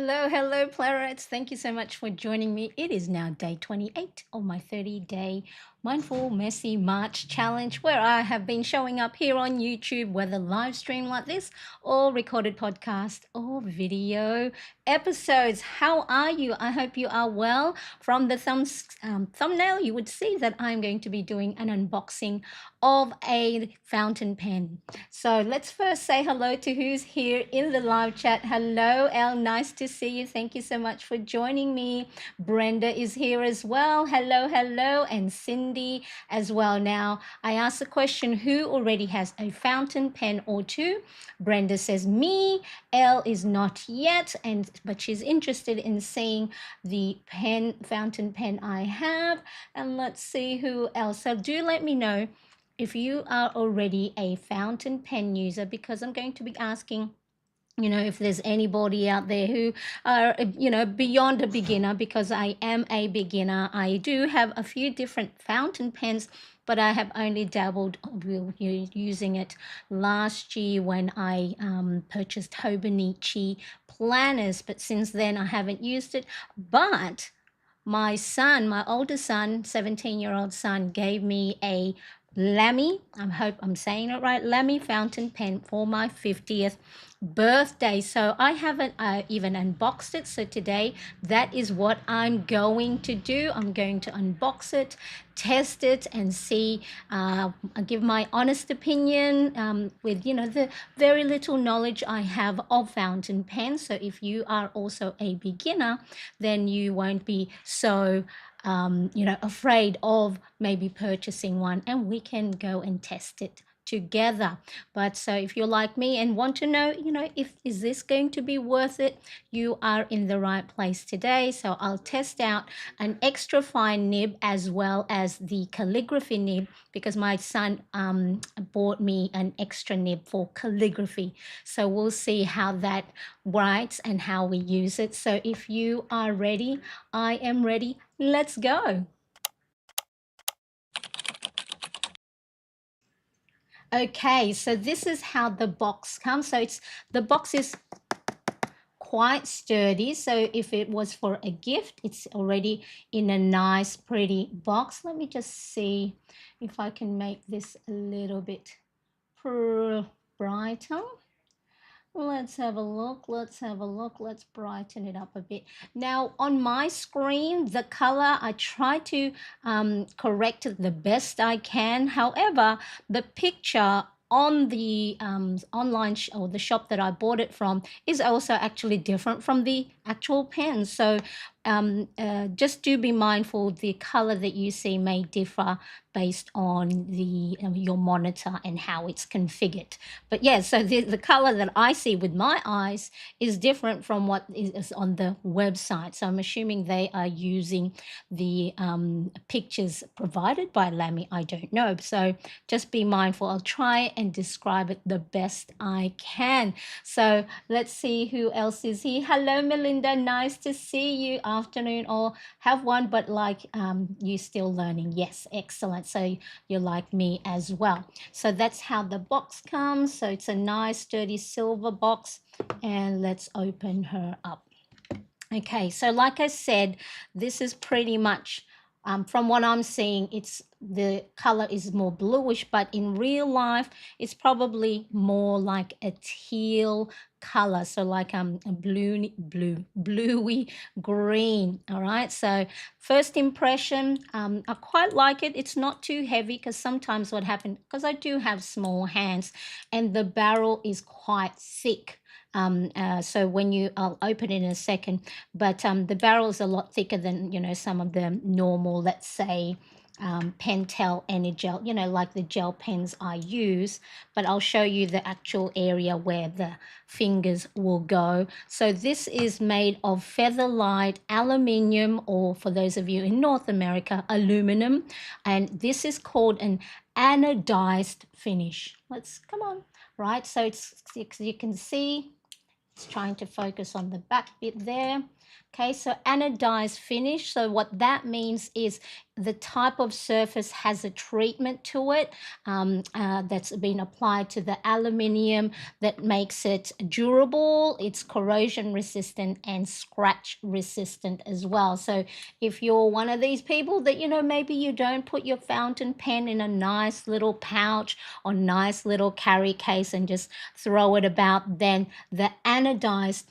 Hello, Clarets. Thank you so much for joining me. It is now day 28 of my 30-day Mindful Messy March challenge, where I have been showing up here on YouTube, whether live stream like this or recorded podcast or video episodes. How are you? I hope you are well. From the thumbnail, you would see that I'm going to be doing an unboxing of a fountain pen. So let's first say hello to who's here in the live chat. Hello, Elle. Nice to see you. Thank you so much for joining me. Brenda is here as well. Hello. And Cindy as well. Now, I asked the question, who already has a fountain pen or two? Brenda says me. Elle is not yet, but she's interested in seeing the fountain pen I have. And let's see who else. So do let me know if you are already a fountain pen user, because I'm going to be asking, if there's anybody out there who are, beyond a beginner, because I am a beginner. I do have a few different fountain pens, but I have only dabbled with using it last year when I purchased Hobonichi planners, but since then I haven't used it. But my son, my older son, 17-year-old son, gave me a Lamy, I hope I'm saying it right, Lamy fountain pen for my 50th birthday. So I haven't even unboxed it. So today, that is what I'm going to do. I'm going to unbox it, test it, and see, give my honest opinion with, the very little knowledge I have of fountain pens. So if you are also a beginner, then you won't be so afraid of maybe purchasing one, and we can go and test it together. But so if you're like me and want to know, if is this going to be worth it, you are in the right place today. So I'll test out an extra fine nib as well as the calligraphy nib, because my son bought me an extra nib for calligraphy. So we'll see how that writes and how we use it. So if you are ready, I am ready. Let's go. Okay, so this is how the box comes. So the box is quite sturdy. So if it was for a gift, it's already in a nice, pretty box. Let me just see if I can make this a little bit brighter. Let's have a look. Let's brighten it up a bit. Now on my screen, the color, I try to correct it the best I can. However, the picture on the online or the shop that I bought it from is also actually different from the actual pen. So just do be mindful, the color that you see may differ based on the your monitor and how it's configured. But yeah, so the color that I see with my eyes is different from what is on the website. So I'm assuming they are using the pictures provided by Lamy. I don't know. So just be mindful. I'll try and describe it the best I can. So let's see who else is here. Hello, Melinda. Nice to see you. Afternoon, or have one, but like you still learning. Yes, excellent. So you're like me as well. So that's how the box comes. So it's a nice sturdy silver box, and let's open her up. Okay, so like I said, this is pretty much from what I'm seeing, the color is more bluish, but in real life, it's probably more like a teal color, so like a bluey green. All right, so first impression, I quite like it. It's not too heavy, because sometimes what happens, because I do have small hands, and the barrel is quite thick. So when I'll open it in a second, but the barrel is a lot thicker than, some of the normal, let's say, Pentel Energel, like the gel pens I use. But I'll show you the actual area where the fingers will go. So this is made of feather light aluminium, or for those of you in North America, aluminum. And this is called an anodized finish. Come on, right? So you can see, it's trying to focus on the back bit there. Okay, so anodized finish. So what that means is the type of surface has a treatment to it that's been applied to the aluminium that makes it durable, it's corrosion resistant and scratch resistant as well. So if you're one of these people that, maybe you don't put your fountain pen in a nice little pouch or nice little carry case and just throw it about, then the anodized,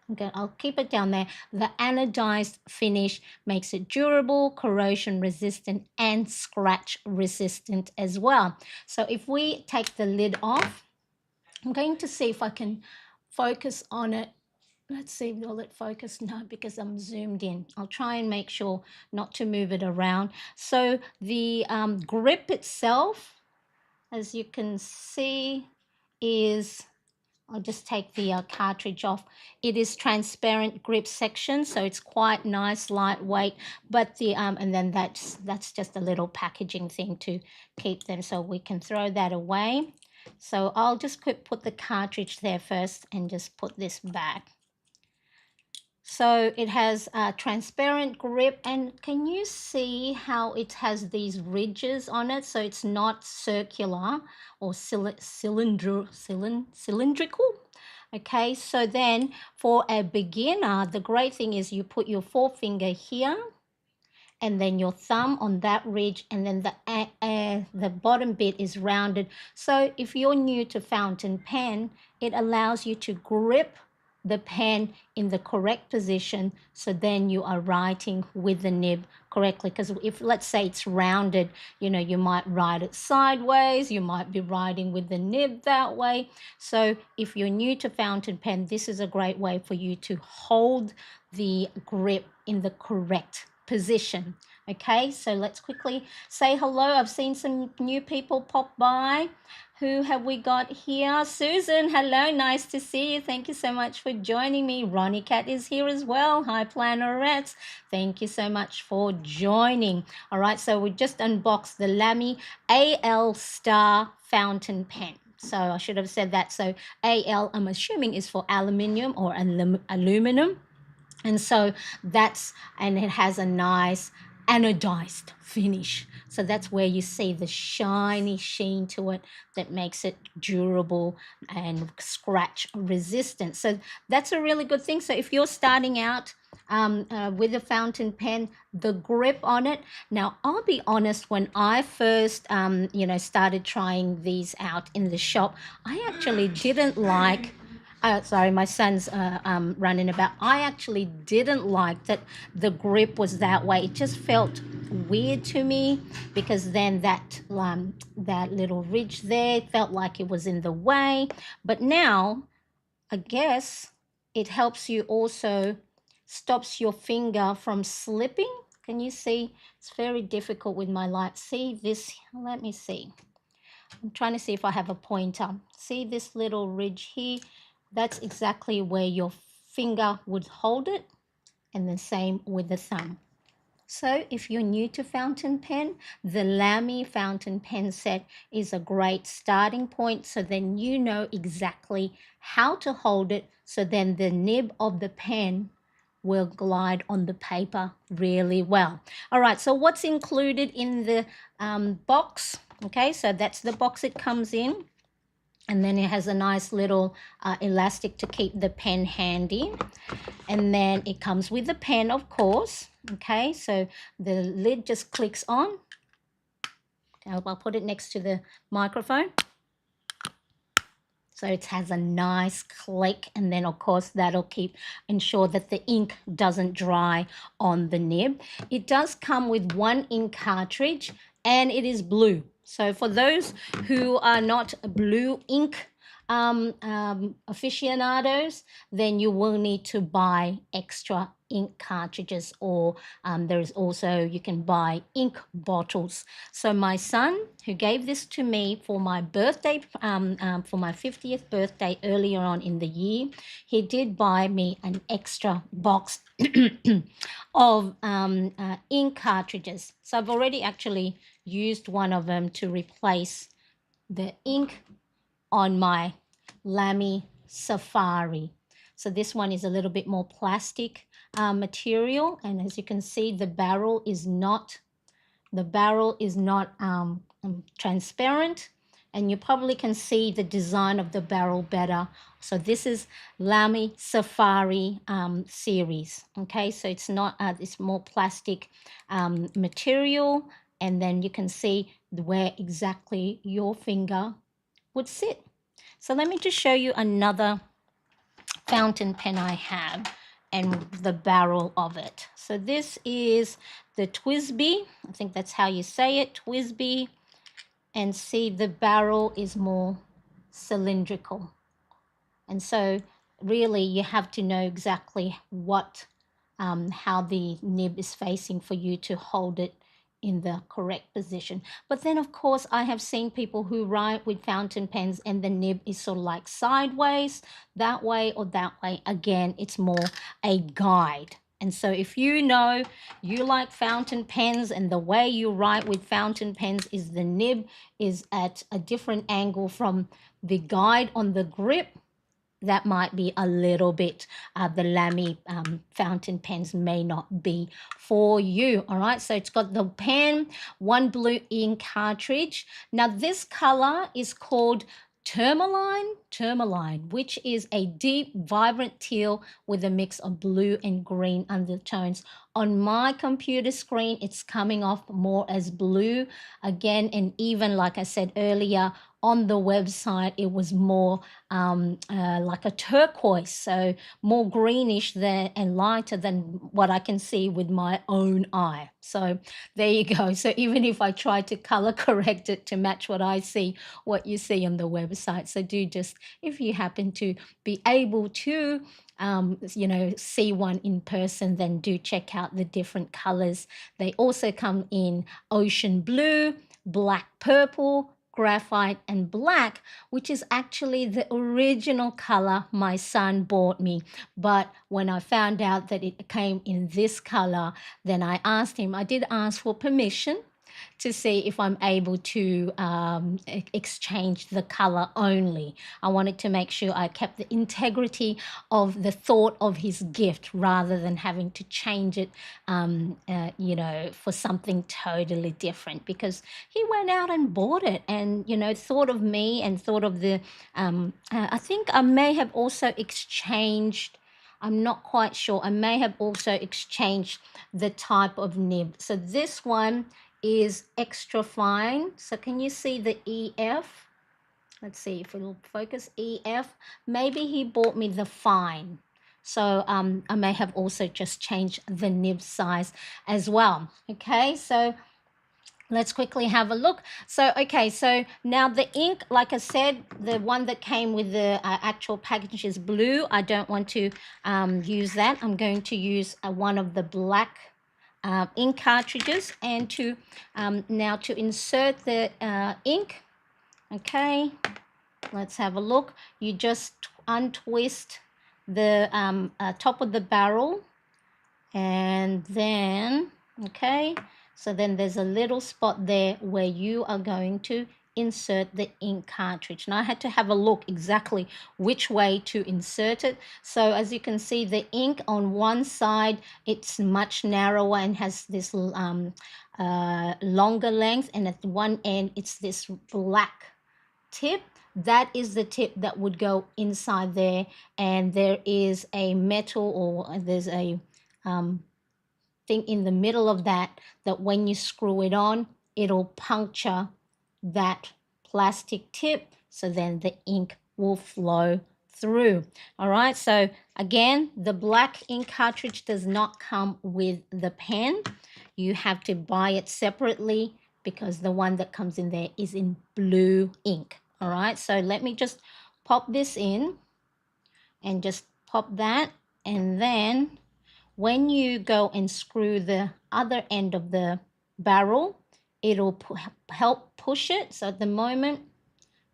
okay, I'll keep it down there. The anodized finish makes it durable, corrosion resistant, and scratch resistant as well. So if we take the lid off, I'm going to see if I can focus on it. Let's see, will it focus? No, because I'm zoomed in. I'll try and make sure not to move it around. So the grip itself, as you can see, is, I'll just take the cartridge off. It is transparent grip section, so it's quite nice, lightweight. But the and then that's just a little packaging thing to keep them, so we can throw that away. So I'll just put the cartridge there first and just put this back. So it has a transparent grip, and can you see how it has these ridges on it? So it's not circular or cylindrical. Okay, so then for a beginner, the great thing is you put your forefinger here and then your thumb on that ridge, and then the bottom bit is rounded. So if you're new to fountain pen, it allows you to grip the pen in the correct position, so then you are writing with the nib correctly. Because if, let's say, it's rounded, you might write it sideways, you might be writing with the nib that way. So if you're new to fountain pen, this is a great way for you to hold the grip in the correct position. Okay, so let's quickly say hello. I've seen some new people pop by. Who have we got here? Susan, hello, nice to see you. Thank you so much for joining me. Ronnie Cat is here as well. Hi, Plannerettes. Thank you so much for joining. All right, so we just unboxed the Lamy AL-Star Fountain Pen. So I should have said that. So AL, I'm assuming, is for aluminium or aluminum. And so and it has a nice anodized finish. So that's where you see the shiny sheen to it that makes it durable and scratch resistant. So that's a really good thing. So if you're starting out with a fountain pen, the grip on it. Now, I'll be honest, when I first, started trying these out in the shop, I actually didn't like, sorry, my son's running about. I actually didn't like that the grip was that way. It just felt weird to me, because then that little ridge there felt like it was in the way. But now, I guess it helps you also, stops your finger from slipping. Can you see? It's very difficult with my light. See this? Let me see. I'm trying to see if I have a pointer. See this little ridge here? That's exactly where your finger would hold it, and the same with the thumb. So if you're new to fountain pen, the Lamy fountain pen set is a great starting point, so then you know exactly how to hold it, so then the nib of the pen will glide on the paper really well. All right, so what's included in the box? Okay, so that's the box it comes in. And then it has a nice little elastic to keep the pen handy. And then it comes with the pen, of course. Okay, so the lid just clicks on. I'll put it next to the microphone. So it has a nice click, and then of course that'll ensure that the ink doesn't dry on the nib. It does come with one ink cartridge, and it is blue. So for those who are not blue ink aficionados, then you will need to buy extra ink cartridges, or there's also, you can buy ink bottles. So my son, who gave this to me for my birthday, for my 50th birthday earlier on in the year, he did buy me an extra box of ink cartridges. So I've already actually used one of them to replace the ink on my Lamy Safari. So this one is a little bit more plastic material, and as you can see, the barrel is not transparent, and you probably can see the design of the barrel better. So this is Lamy Safari series. Okay, so it's not it's more plastic material, and then you can see where exactly your finger would sit. So let me just show you another fountain pen I have and the barrel of it. So this is the Twisby. I think that's how you say it, Twisby. And see, the barrel is more cylindrical. And so really you have to know exactly how the nib is facing for you to hold it in the correct position. But then of course I have seen people who write with fountain pens and the nib is sort of like sideways, that way or that way. Again, it's more a guide. And so if you know you like fountain pens and the way you write with fountain pens is the nib is at a different angle from the guide on the grip, that might be a little bit, the Lamy fountain pens may not be for you. All right, so it's got the pen, one blue ink cartridge. Now this color is called tourmaline, which is a deep, vibrant teal with a mix of blue and green undertones. On my computer screen, it's coming off more as blue again, and even like I said earlier, on the website, it was more like a turquoise, so more greenish and lighter than what I can see with my own eye. So there you go. So even if I try to color correct it to match what I see, what you see on the website. So do just, if you happen to be able to see one in person, then do check out the different colors. They also come in ocean blue, black purple, graphite, and black, which is actually the original color my son bought me. But when I found out that it came in this color, then I did ask for permission to see if I'm able to exchange the color only. I wanted to make sure I kept the integrity of the thought of his gift rather than having to change it, for something totally different, because he went out and bought it and, thought of me and thought of I think I may have also exchanged, I'm not quite sure. I may have also exchanged the type of nib. So this one is extra fine. So can you see the EF? Let's see if it'll focus. EF. Maybe he bought me the fine. So I may have also just changed the nib size as well. Okay, so let's quickly have a look. So, okay, so now the ink, like I said, the one that came with the actual package is blue. I don't want to use that. I'm going to use one of the black ink cartridges, and to now to insert the ink. Okay, let's have a look. You just untwist the top of the barrel, and then so then there's a little spot there where you are going to insert the ink cartridge. Now I had to have a look exactly which way to insert it. So as you can see, the ink on one side, it's much narrower and has this longer length, and at one end it's this black tip. That is the tip that would go inside there, and there is a metal, or there's a thing in the middle of that when you screw it on, it'll puncture that plastic tip, so then the ink will flow through. All right, so again, the black ink cartridge does not come with the pen. You have to buy it separately because the one that comes in there is in blue ink. All right, so let me just pop this in and just pop that, and then when you go and screw the other end of the barrel, it'll help push it. So at the moment,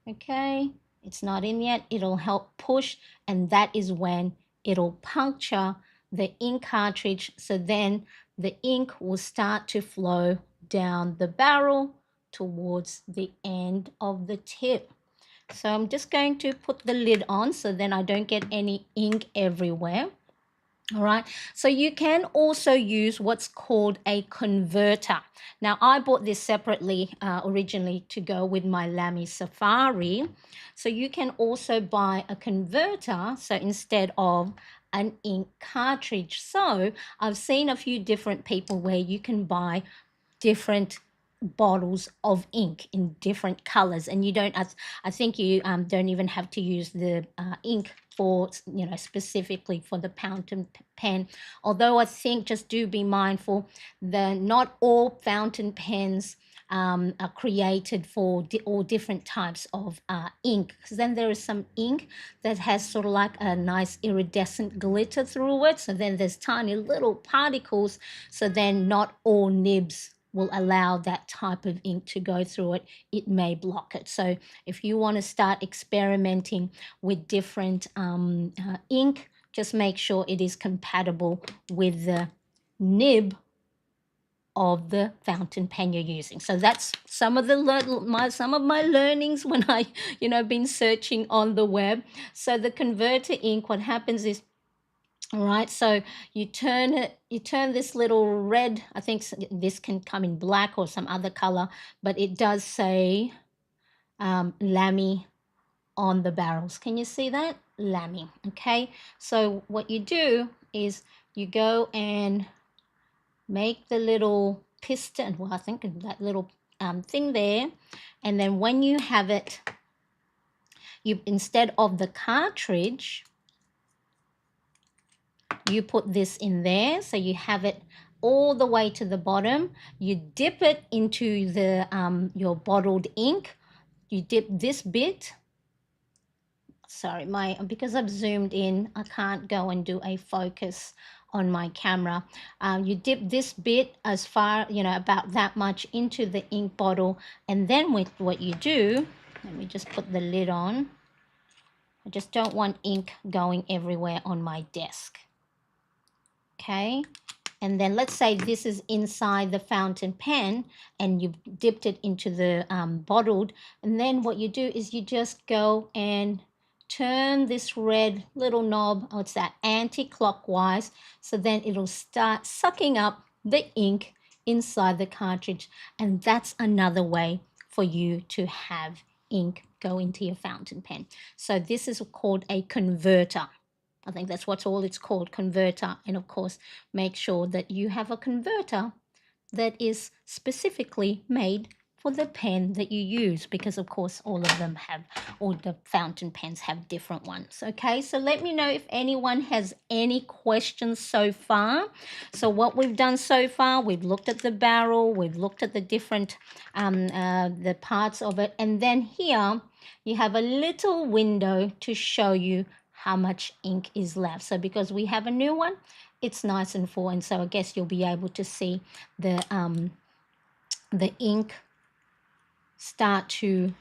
okay, it's not in yet, it'll help push, and that is when it'll puncture the ink cartridge. So then the ink will start to flow down the barrel towards the end of the tip. So I'm just going to put the lid on so then I don't get any ink everywhere. All right, so you can also use what's called a converter. Now, I bought this separately originally to go with my Lamy Safari. So you can also buy a converter, so instead of an ink cartridge. So I've seen a few different people where you can buy different bottles of ink in different colors, and you don't I think you don't even have to use the ink for, you know, specifically for the fountain pen. Although I think, just do be mindful that not all fountain pens are created for all different types of ink, because then there is some ink that has sort of like a nice iridescent glitter through it, so then there's tiny little particles, so then not all nibs will allow that type of ink to go through it. It may block it. So if you want to start experimenting with different ink, just make sure it is compatible with the nib of the fountain pen you're using. So that's some of my learnings when I, you know, been searching on the web. So the converter ink, what happens is, all right, so you turn it, you turn this little red, I think this can come in black or some other color, but it does say Lamy on the barrels. Can you see that? Lamy. Okay, so what you do is you go and make the little piston, well, I think that little thing there, and then when you have it, you, instead of the cartridge, you put this in there, so you have it all the way to the bottom. You dip it into the your bottled ink. You dip this bit, sorry, because I've zoomed in, I can't go and do a focus on my camera. You dip this bit as far, you know, about that much into the ink bottle, and then with what you do, let me just put the lid on. I just don't want ink going everywhere on my desk. Okay, and then let's say this is inside the fountain pen and you've dipped it into the bottled, and then what you do is you just go and turn this red little knob, oh, it's that, anti-clockwise, so then it'll start sucking up the ink inside the cartridge, and that's another way for you to have ink go into your fountain pen. So this is called a converter. I think that's what all it's called, converter. And of course, make sure that you have a converter that is specifically made for the pen that you use, because of course all of them have, all the fountain pens have different ones. Okay, so let me know if anyone has any questions so far. So what we've done so far, we've looked at the barrel, we've looked at the different the parts of it, and then here you have a little window to show you how much ink is left. So because we have a new one, it's nice and full, and so I guess you'll be able to see the ink start to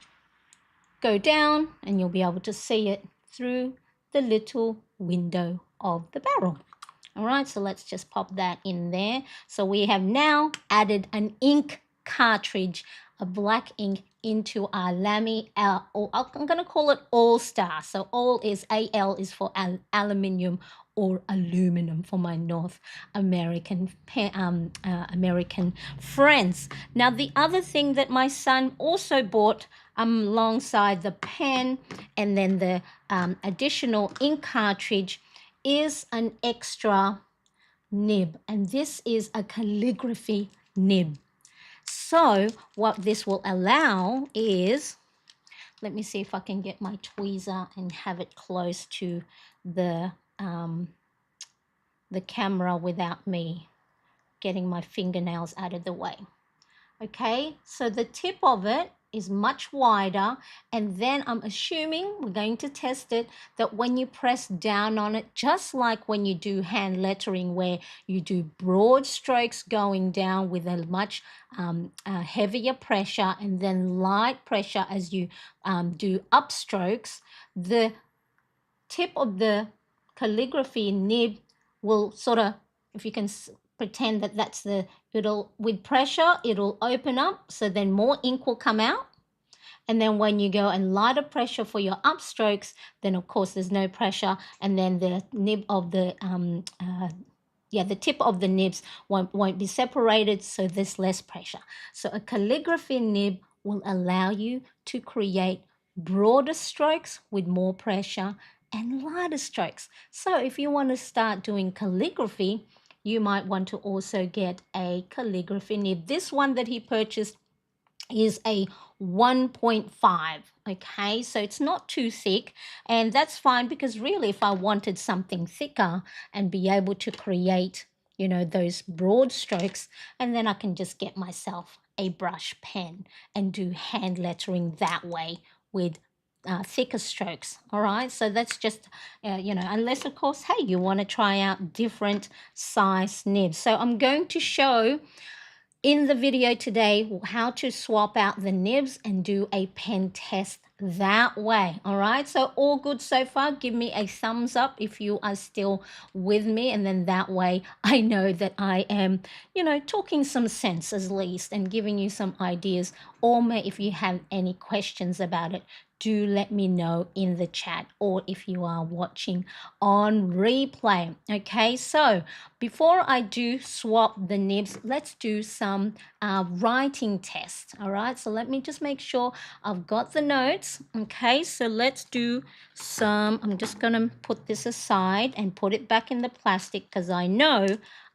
go down, and you'll be able to see it through the little window of the barrel. All right, so let's just pop that in there. So we have now added an ink cartridge, a black ink, into our Lamy or I'm going to call it All-Star. So all is, AL is for aluminium or aluminum for my North American American friends. Now the other thing that my son also bought alongside the pen and then the additional ink cartridge is an extra nib, and this is a calligraphy nib. So what this will allow is, let me see if I can get my tweezer and have it close to the camera without me getting my fingernails out of the way. Okay, so the tip of it is much wider, and then I'm assuming, we're going to test it, that when you press down on it, just like when you do hand lettering where you do broad strokes going down with a much heavier pressure and then light pressure as you do upstrokes, the tip of the calligraphy nib will sort of, if you can pretend that that's the, it'll, with pressure, it'll open up, so then more ink will come out. And then when you go and lighter pressure for your upstrokes, then of course there's no pressure, and then the nib of the the tip of the nibs won't be separated, so there's less pressure. So a calligraphy nib will allow you to create broader strokes with more pressure and lighter strokes. So if you want to start doing calligraphy, you might want to also get a calligraphy nib. This one that he purchased is a 1.5. Okay, so it's not too thick, and that's fine, because really if I wanted something thicker and be able to create, you know, those broad strokes, and then I can just get myself a brush pen and do hand lettering that way with thicker strokes. All right, so that's just you know, unless of course, hey, you want to try out different size nibs. So I'm going to show in the video today how to swap out the nibs and do a pen test that way. All right, so all good so far? Give me a thumbs up if you are still with me, and then that way I know that I am, you know, talking some sense at least and giving you some ideas. Or if you have any questions about it, do let me know in the chat, or if you are watching on replay. Okay, so before I do swap the nibs, let's do some writing tests. All right, so let me just make sure I've got the notes. Okay, so let's do some, I'm just gonna put this aside and put it back in the plastic, because I know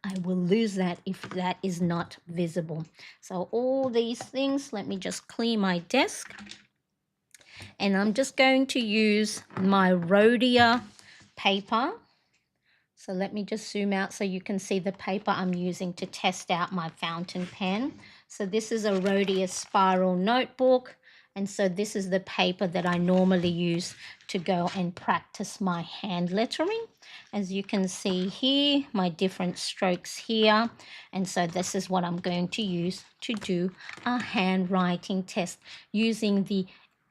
I will lose that if that is not visible. So all these things, let me just clear my desk. And I'm just going to use my Rhodia paper. So let me just zoom out so you can see the paper I'm using to test out my fountain pen. So this is a Rhodia spiral notebook. And so this is the paper that I normally use to go and practice my hand lettering. As you can see here, my different strokes here. And so this is what I'm going to use to do a handwriting test using the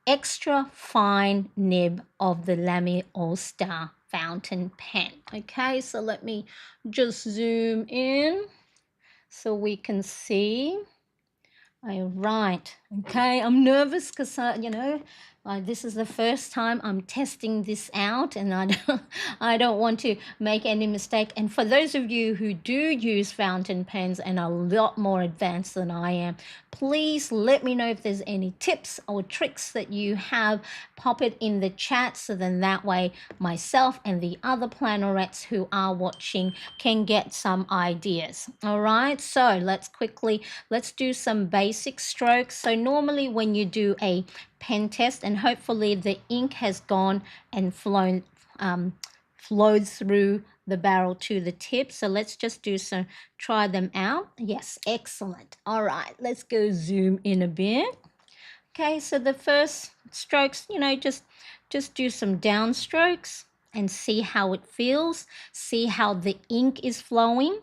extra fine nib of the Lamy AL-Star Fountain Pen. Okay, so let me just zoom in so we can see. All right. Okay, I'm nervous because, you know, this is the first time I'm testing this out, and I don't want to make any mistake. And for those of you who do use fountain pens and are a lot more advanced than I am, please let me know if there's any tips or tricks that you have. Pop it in the chat, so then that way myself and the other plannerettes who are watching can get some ideas. All right, so let's do some basic strokes. So normally when you do a pen test, and hopefully the ink has gone and flowed through the barrel to the tip. So let's just do some, try them out. Yes, excellent. All right, let's go zoom in a bit. Okay, so the first strokes, you know, just do some down strokes and see how it feels. See how the ink is flowing.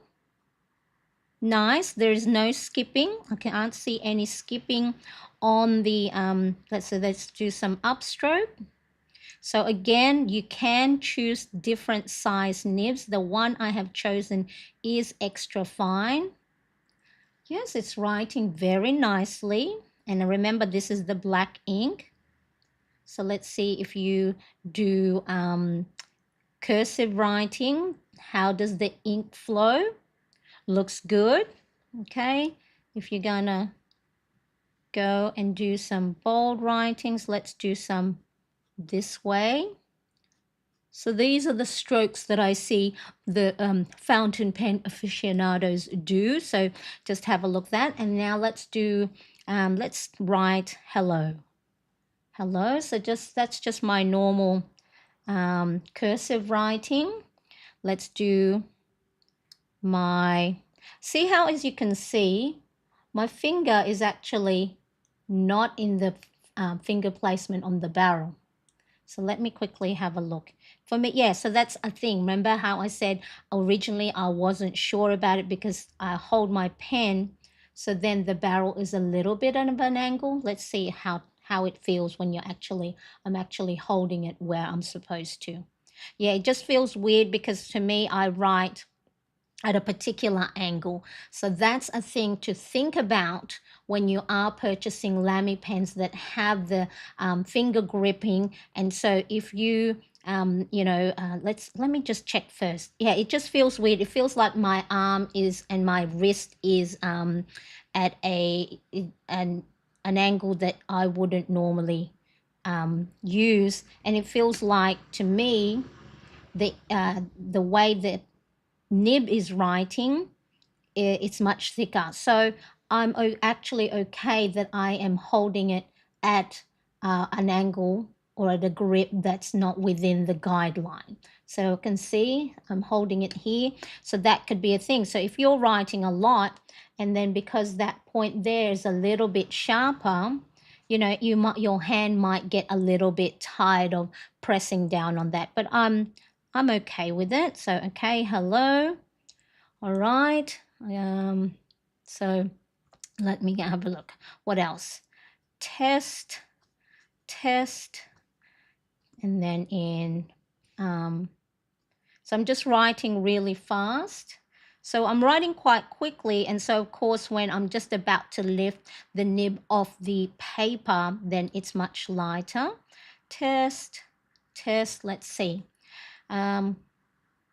Nice, there's no skipping. I can't see any skipping on the, let's do some upstroke. So again, you can choose different size nibs. The one I have chosen is extra fine. Yes, it's writing very nicely. And remember, this is the black ink. So let's see if you do cursive writing. How does the ink flow? Looks good. Okay, if you're gonna go and do some bold writings, let's do some this way. So these are the strokes that I see the fountain pen aficionados do. So just have a look at that. And now let's do, let's write hello. Hello, so that's just my normal cursive writing. Let's do my, see how, as you can see, my finger is actually not in the finger placement on the barrel. So let me quickly have a look. For me, yeah, so that's a thing. Remember how I said originally I wasn't sure about it because I hold my pen, so then the barrel is a little bit of an angle. Let's see how it feels when I'm actually holding it where I'm supposed to. Yeah, it just feels weird because to me I write at a particular angle. So that's a thing to think about when you are purchasing Lamy pens that have the finger gripping. And so if you let me just check first. Yeah, it just feels weird. It feels like my arm is and my wrist is at an angle that I wouldn't normally use, and it feels like to me the way that nib is writing, it's much thicker. So I'm actually okay that I am holding it at an angle or at a grip that's not within the guideline. So you can see I'm holding it here. So that could be a thing. So if you're writing a lot, and then because that point there is a little bit sharper, you know, your hand might get a little bit tired of pressing down on that. But I'm okay with it. So okay, hello. All right. So let me have a look. What else? Test, test, and then so I'm just writing really fast. So I'm writing quite quickly, and so of course when I'm just about to lift the nib off the paper, then it's much lighter. Test, test, let's see.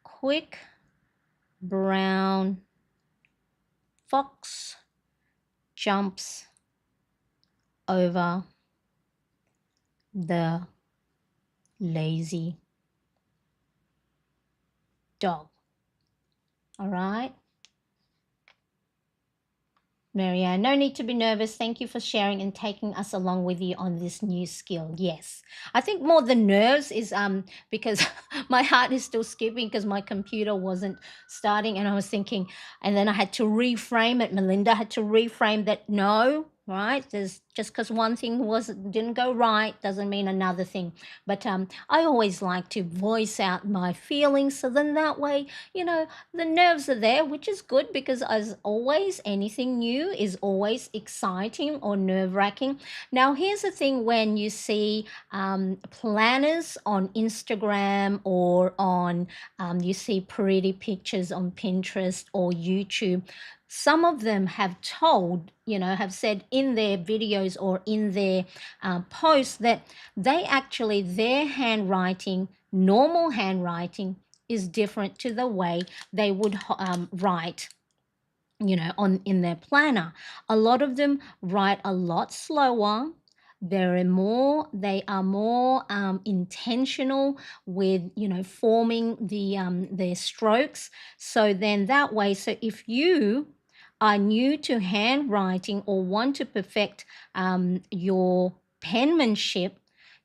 Quick, brown, fox jumps over the lazy dog. All right. Marianne, no need to be nervous. Thank you for sharing and taking us along with you on this new skill. Yes. I think more the nerves is because my heart is still skipping because my computer wasn't starting, and I was thinking, and then I had to reframe it. Melinda had to reframe that. No, right? There's just because one thing didn't go right doesn't mean another thing. But I always like to voice out my feelings, so then that way, you know, the nerves are there, which is good because as always, anything new is always exciting or nerve-wracking. Now, here's the thing: when you see planners on Instagram or on you see pretty pictures on Pinterest or YouTube, some of them have told, you know, have said in their videos or in their posts that they actually, their handwriting, normal handwriting, is different to the way they would write, you know, in their planner. A lot of them write a lot slower. They are more intentional with, you know, forming their strokes. So then that way, so if you are new to handwriting or want to perfect your penmanship,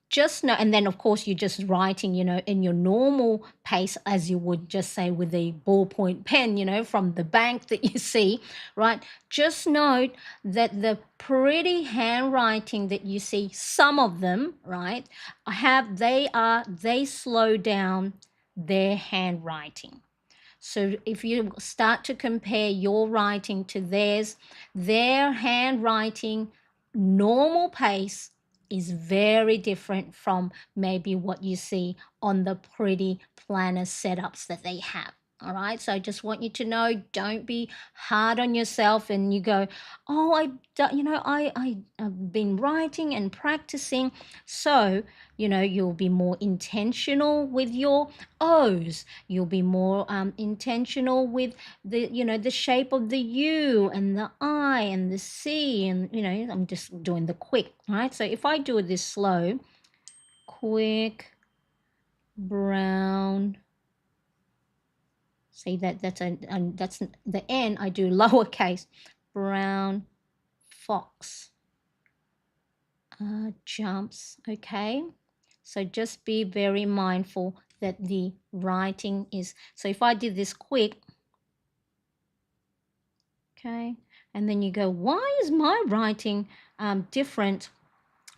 just know, and then of course you're just writing, you know, in your normal pace as you would just say with a ballpoint pen, you know, from the bank that you see, right? Just note that the pretty handwriting that you see, some of them, right, they slow down their handwriting. So if you start to compare your writing to theirs, their handwriting normal pace is very different from maybe what you see on the pretty planner setups that they have. All right, so I just want you to know, don't be hard on yourself and you go, oh, I've been writing and practicing. So, you know, you'll be more intentional with your O's. You'll be more intentional with the, you know, the shape of the U and the I and the C, and, you know, I'm just doing the quick, right? So if I do this slow, quick, brown, see that's the N, I do lowercase, brown, fox, jumps, okay? So just be very mindful that the writing is, so if I did this quick, okay, and then you go, why is my writing different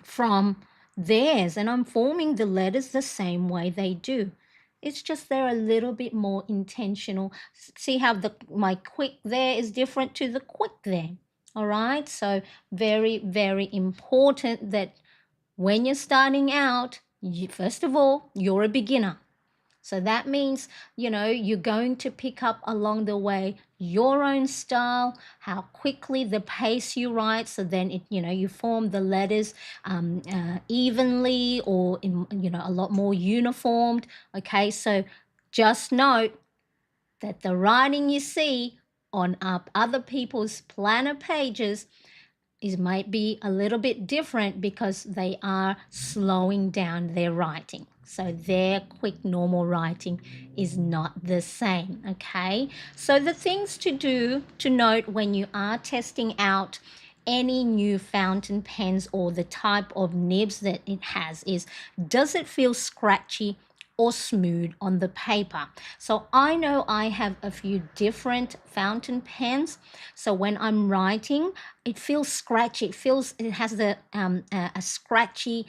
from theirs? And I'm forming the letters the same way they do. It's just they're a little bit more intentional. See how my quick there is different to the quick there. All right, so very, very important that when you're starting out, first of all, you're a beginner. So that means, you know, you're going to pick up along the way your own style, how quickly, the pace you write. So then it, you know, you form the letters evenly or in, you know, a lot more uniformed. Okay, so just note that the writing you see on other people's planner pages is might be a little bit different because they are slowing down their writing. So their quick normal writing is not the same, okay? So the things to do to note when you are testing out any new fountain pens or the type of nibs that it has is, does it feel scratchy or smooth on the paper? So I know I have a few different fountain pens. So when I'm writing, it feels scratchy. It has a scratchy,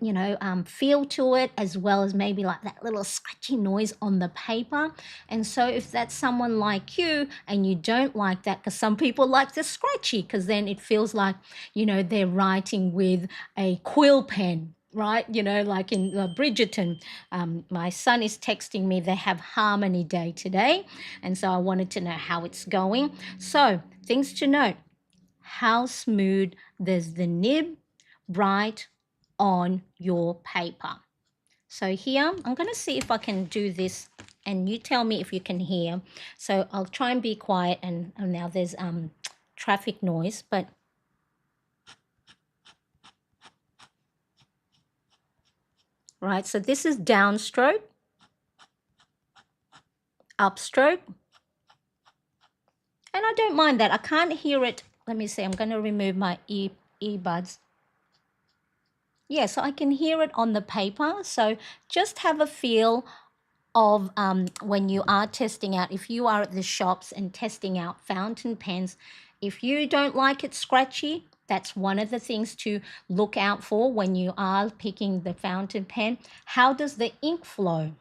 you know, feel to it, as well as maybe like that little scratchy noise on the paper. And so if that's someone like you and you don't like that, because some people like the scratchy, because then it feels like, you know, they're writing with a quill pen, right? You know, like in Bridgerton. My son is texting me, they have Harmony Day today. And so I wanted to know how it's going. So things to note: how smooth does the nib write on your paper? So here, I'm going to see if I can do this and you tell me if you can hear. So I'll try and be quiet, and now there's traffic noise, but right, so this is downstroke, upstroke, and I don't mind that. I can't hear it. Let me see, I'm going to remove my earbuds. Yeah, so I can hear it on the paper. So just have a feel of when you are testing out, if you are at the shops and testing out fountain pens, if you don't like it scratchy, that's one of the things to look out for when you are picking the fountain pen. How does the ink flow?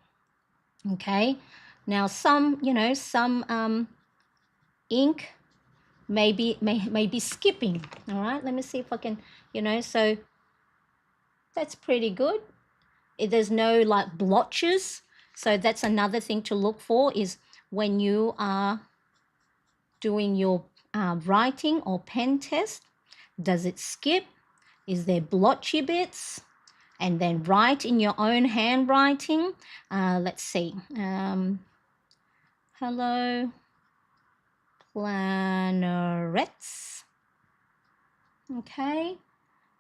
Okay, now some, you know, some ink may be skipping. All right, let me see if I can, you know, so that's pretty good. There's no like blotches. So that's another thing to look for, is when you are doing your writing or pen test, does it skip? Is there blotchy bits? And then write in your own handwriting. Let's see. Hello, plannerets. Okay.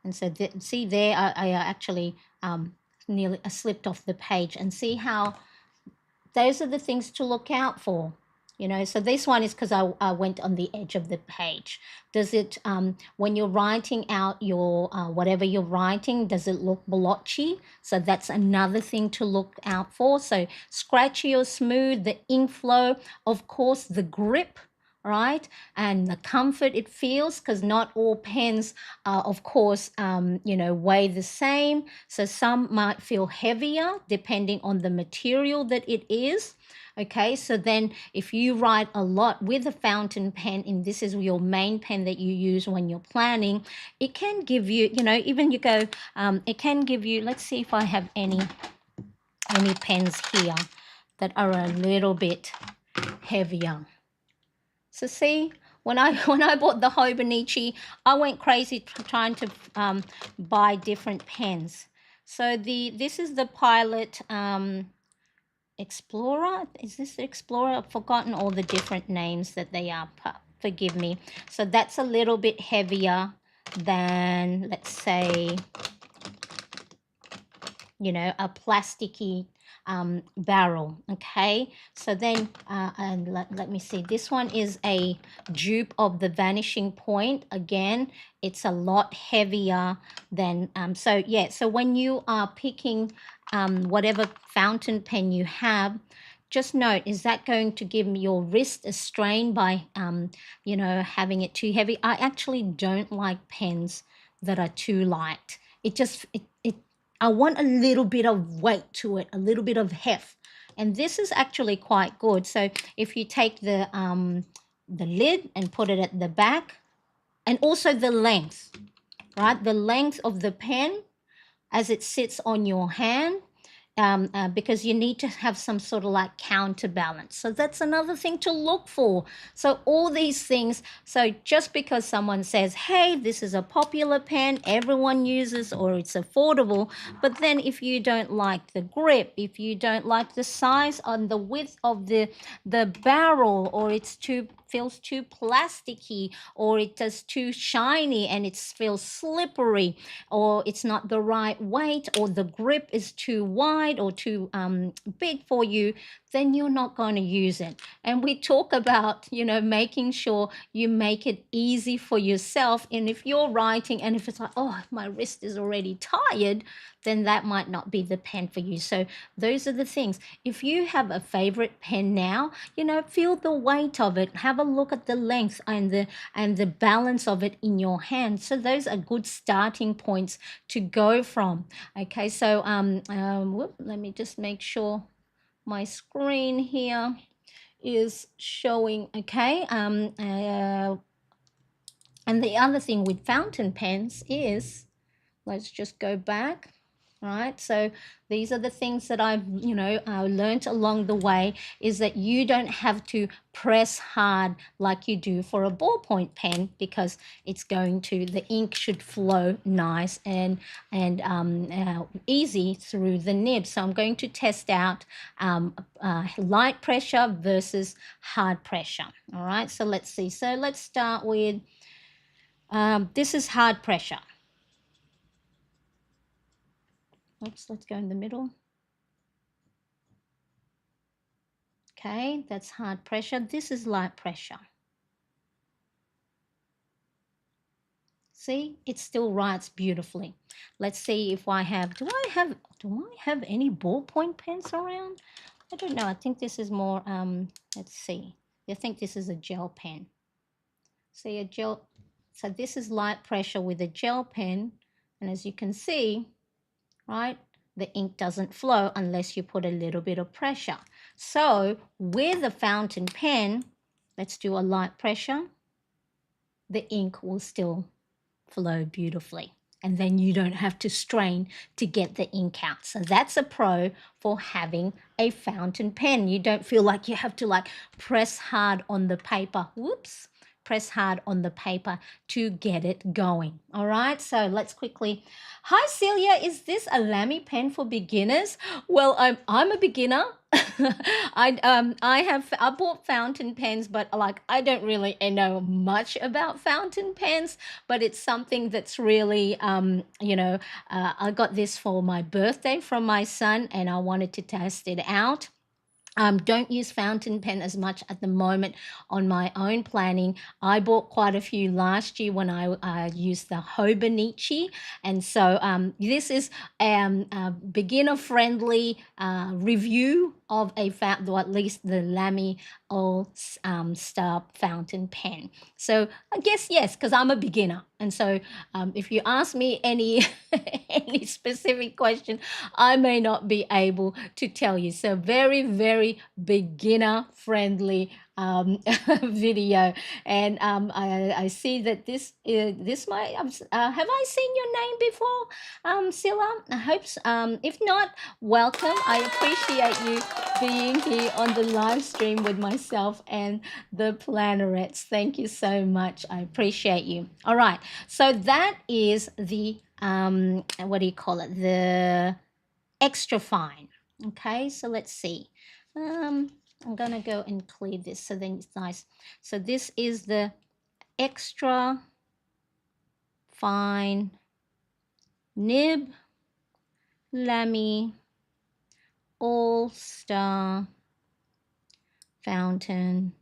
And so see there, I actually nearly slipped off the page, and see how those are the things to look out for. You know, so this one is because I went on the edge of the page. Does it, when you're writing out your, whatever you're writing, does it look blotchy? So that's another thing to look out for. So scratchy or smooth, the ink flow, of course, the grip, right? And the comfort it feels, because not all pens, of course, you know, weigh the same. So some might feel heavier depending on the material that it is. Okay, so then if you write a lot with a fountain pen, and this is your main pen that you use when you're planning, it can give you, you know, even you go, it can give you, let's see if I have any pens here that are a little bit heavier. So see, when I bought the Hobonichi, I went crazy trying to buy different pens. So this is the Pilot Explorer. Is this the Explorer? I've forgotten all the different names that they are. Forgive me. So that's a little bit heavier than, let's say, you know, a plasticky barrel. Okay, so then and let me see, this one is a dupe of the Vanishing Point. Again, it's a lot heavier than so yeah, so when you are picking whatever fountain pen you have, just note, is that going to give your wrist a strain by you know, having it too heavy? I actually don't like pens that are too light. It just it I want a little bit of weight to it, a little bit of heft. And this is actually quite good. So if you take the lid and put it at the back, and also the length, right? The length of the pen as it sits on your hand, because you need to have some sort of like counterbalance. So that's another thing to look for. So all these things. So just because someone says, hey, this is a popular pen, everyone uses, or it's affordable, but then if you don't like the grip, if you don't like the size and the width of the barrel, or it's too feels too plasticky, or it is too shiny and it feels slippery, or it's not the right weight, or the grip is too wide or too big for you, then you're not going to use it. And we talk about, you know, making sure you make it easy for yourself. And if you're writing and if it's like, oh, my wrist is already tired, then that might not be the pen for you. So those are the things. If you have a favorite pen now, you know, feel the weight of it, have a look at the length and the balance of it in your hand. So those are good starting points to go from. Okay, so let me just make sure my screen here is showing. Okay, and the other thing with fountain pens is, let's just go back. Right, so these are the things that I've, you know, learned along the way, is that you don't have to press hard like you do for a ballpoint pen, because it's going to, the ink should flow nice and easy through the nib. So I'm going to test out light pressure versus hard pressure. All right, so let's see. So let's start with this is hard pressure. Oops, let's go in the middle. Okay, that's hard pressure. This is light pressure. See, it still writes beautifully. Let's see if I have, do I have any ballpoint pens around? I don't know. I think this is more, let's see. I think this is a gel pen. See, a gel, so this is light pressure with a gel pen. And as you can see, right, the ink doesn't flow unless you put a little bit of pressure. So with a fountain pen, let's do a light pressure, the ink will still flow beautifully. And then you don't have to strain to get the ink out. So that's a pro for having a fountain pen. You don't feel like you have to like press hard on the paper. Whoops. Press hard on the paper to get it going. All right, so let's quickly. Hi Celia, is this a Lamy pen for beginners? Well, I'm a beginner. I bought fountain pens, but like I don't really know much about fountain pens, but it's something that's really you know, I got this for my birthday from my son, and I wanted to test it out. Don't use fountain pen as much at the moment on my own planning. I bought quite a few last year when I used the Hobonichi, and so this is a beginner-friendly review of a fountain, or at least the Lamy AL-Star Fountain Pen. So I guess yes, because I'm a beginner, and so if you ask me any any specific question, I may not be able to tell you. So very beginner friendly video. And I see that this might have I seen your name before, Silla? I hope if not, welcome. I appreciate you being here on the live stream with myself and the Plannerettes. Thank you so much. I appreciate you. All right, so that is the what do you call it, the extra fine. Okay, so let's see. I'm gonna go and clear this so then it's nice. So this is the extra fine nib Lamy AL-Star Fountain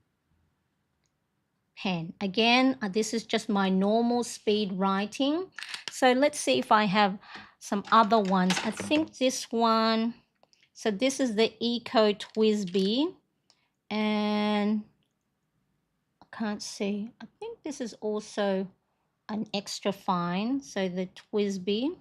Pen. Again, this is just my normal speed writing. So let's see if I have some other ones. I think this one, so this is the Eco Twisby, and I can't see. I think this is also an extra fine, so the Twisby.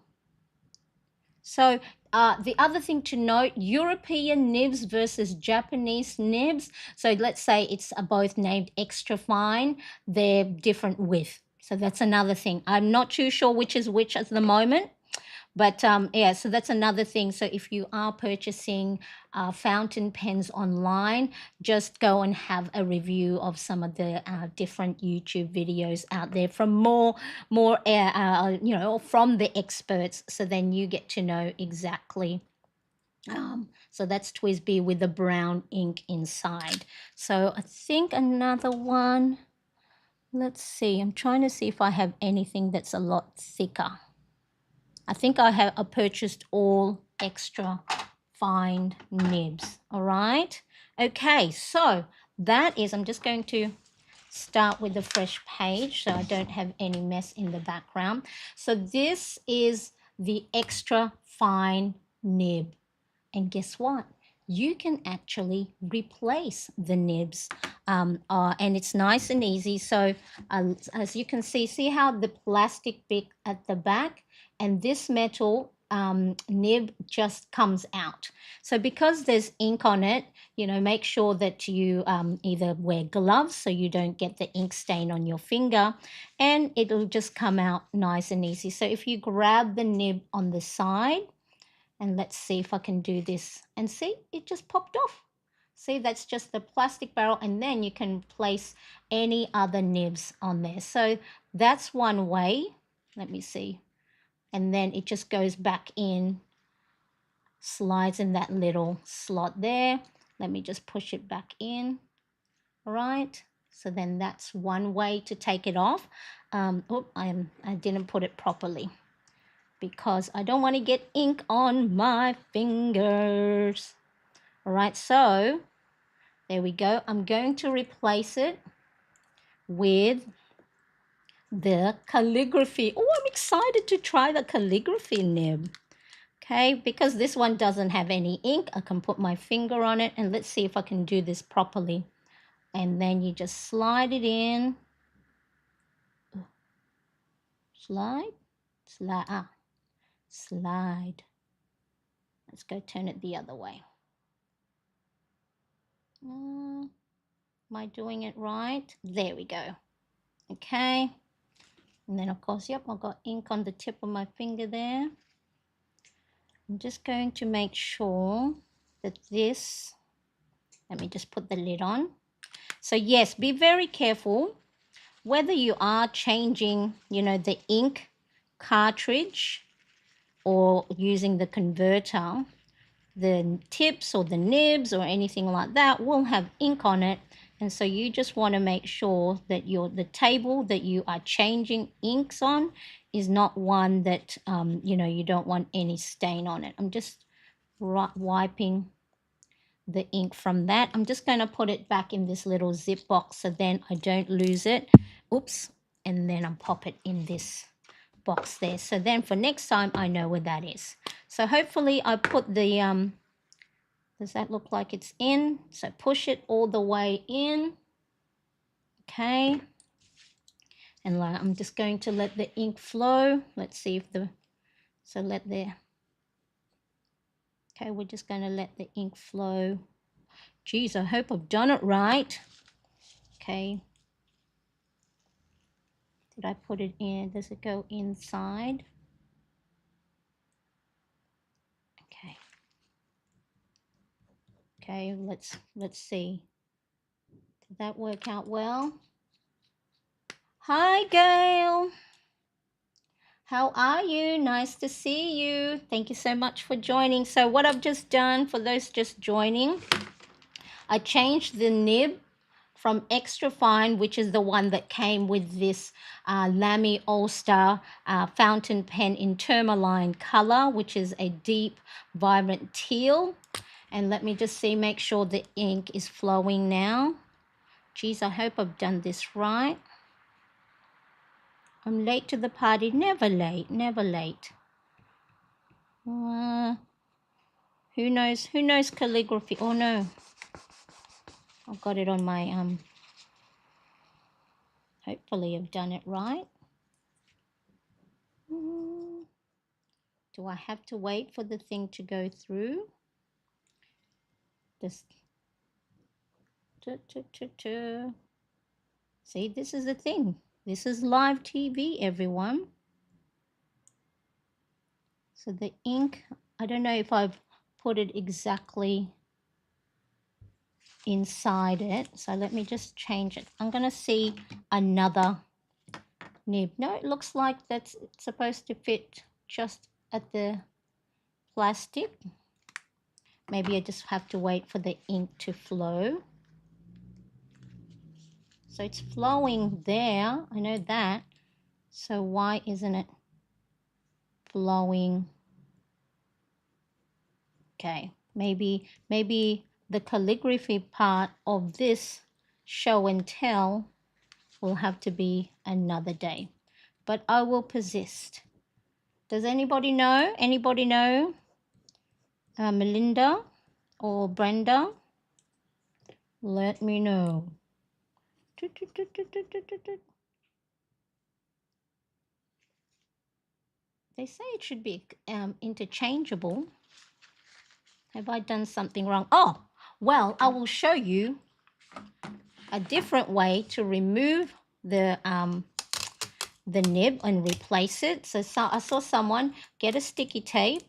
So the other thing to note, European nibs versus Japanese nibs. So let's say it's both named extra fine, they're different width. So that's another thing. I'm not too sure which is which at the moment, But yeah, so that's another thing. So if you are purchasing fountain pens online, just go and have a review of some of the different YouTube videos out there from more you know, from the experts. So then you get to know exactly. So that's TWSBI with the brown ink inside. So I think another one. Let's see. I'm trying to see if I have anything that's a lot thicker. I think I purchased all extra fine nibs. All right. Okay. So that is. I'm just going to start with a fresh page so I don't have any mess in the background. So this is the extra fine nib. And guess what? You can actually replace the nibs and it's nice and easy. So as you can see how the plastic bit at the back and this metal nib just comes out. So because there's ink on it, you know, make sure that you either wear gloves so you don't get the ink stain on your finger, and it'll just come out nice and easy. So if you grab the nib on the side, and let's see if I can do this, and see, it just popped off. See, that's just the plastic barrel, and then you can place any other nibs on there. So that's one way. Let me see. And then it just goes back in, slides in that little slot there. Let me just push it back in. All right. So then that's one way to take it off. I didn't put it properly, because I don't want to get ink on my fingers. All right, so there we go. I'm going to replace it with the calligraphy. Oh, I'm excited to try the calligraphy nib. Okay, because this one doesn't have any ink, I can put my finger on it, and let's see if I can do this properly. And then you just slide it in. Slide, slide. Let's go turn it the other way. Am I doing it right? There we go. Okay. And then of course, yep, I've got ink on the tip of my finger there. I'm just going to make sure that this, let me just put the lid on. So yes, be very careful whether you are changing, you know, the ink cartridge or using the converter. The tips or the nibs or anything like that will have ink on it, and so you just want to make sure that the table that you are changing inks on is not one that you know, you don't want any stain on it. I'm just wiping the ink from that. I'm just going to put it back in this little zip box so then I don't lose it. Oops. And then I'll pop it in this box there, so then for next time I know where that is. So hopefully I put the does that look like it's in? So push it all the way in. Okay. And I'm just going to let the ink flow. Let's see if okay, we're just going to let the ink flow. Geez, I hope I've done it right. Okay. Did I put it in? Does it go inside? Okay. Okay, let's see. Did that work out well? Hi, Gail. How are you? Nice to see you. Thank you so much for joining. So what I've just done, for those just joining, I changed the nib from extra fine, which is the one that came with this Lamy AL-Star Fountain Pen in tourmaline color, which is a deep, vibrant teal. And let me just see, make sure the ink is flowing now. Geez, I hope I've done this right. I'm late to the party. Never late, never late. Who knows calligraphy? Oh no, I've got it on my hopefully I've done it right. Do I have to wait for the thing to go through? Just see, this is the thing. This is live TV, everyone. So the ink, I don't know if I've put it exactly inside it. So let me just change it. I'm going to see another nib. No, it looks like that's supposed to fit just at the plastic. Maybe I just have to wait for the ink to flow. So it's flowing there, I know that. So why isn't it flowing? Okay, maybe the calligraphy part of this show and tell will have to be another day. But I will persist. Does anybody know? Anybody know? Melinda or Brenda? Let me know. They say it should be interchangeable. Have I done something wrong? Oh, well, I will show you a different way to remove the nib and replace it. So I saw someone get a sticky tape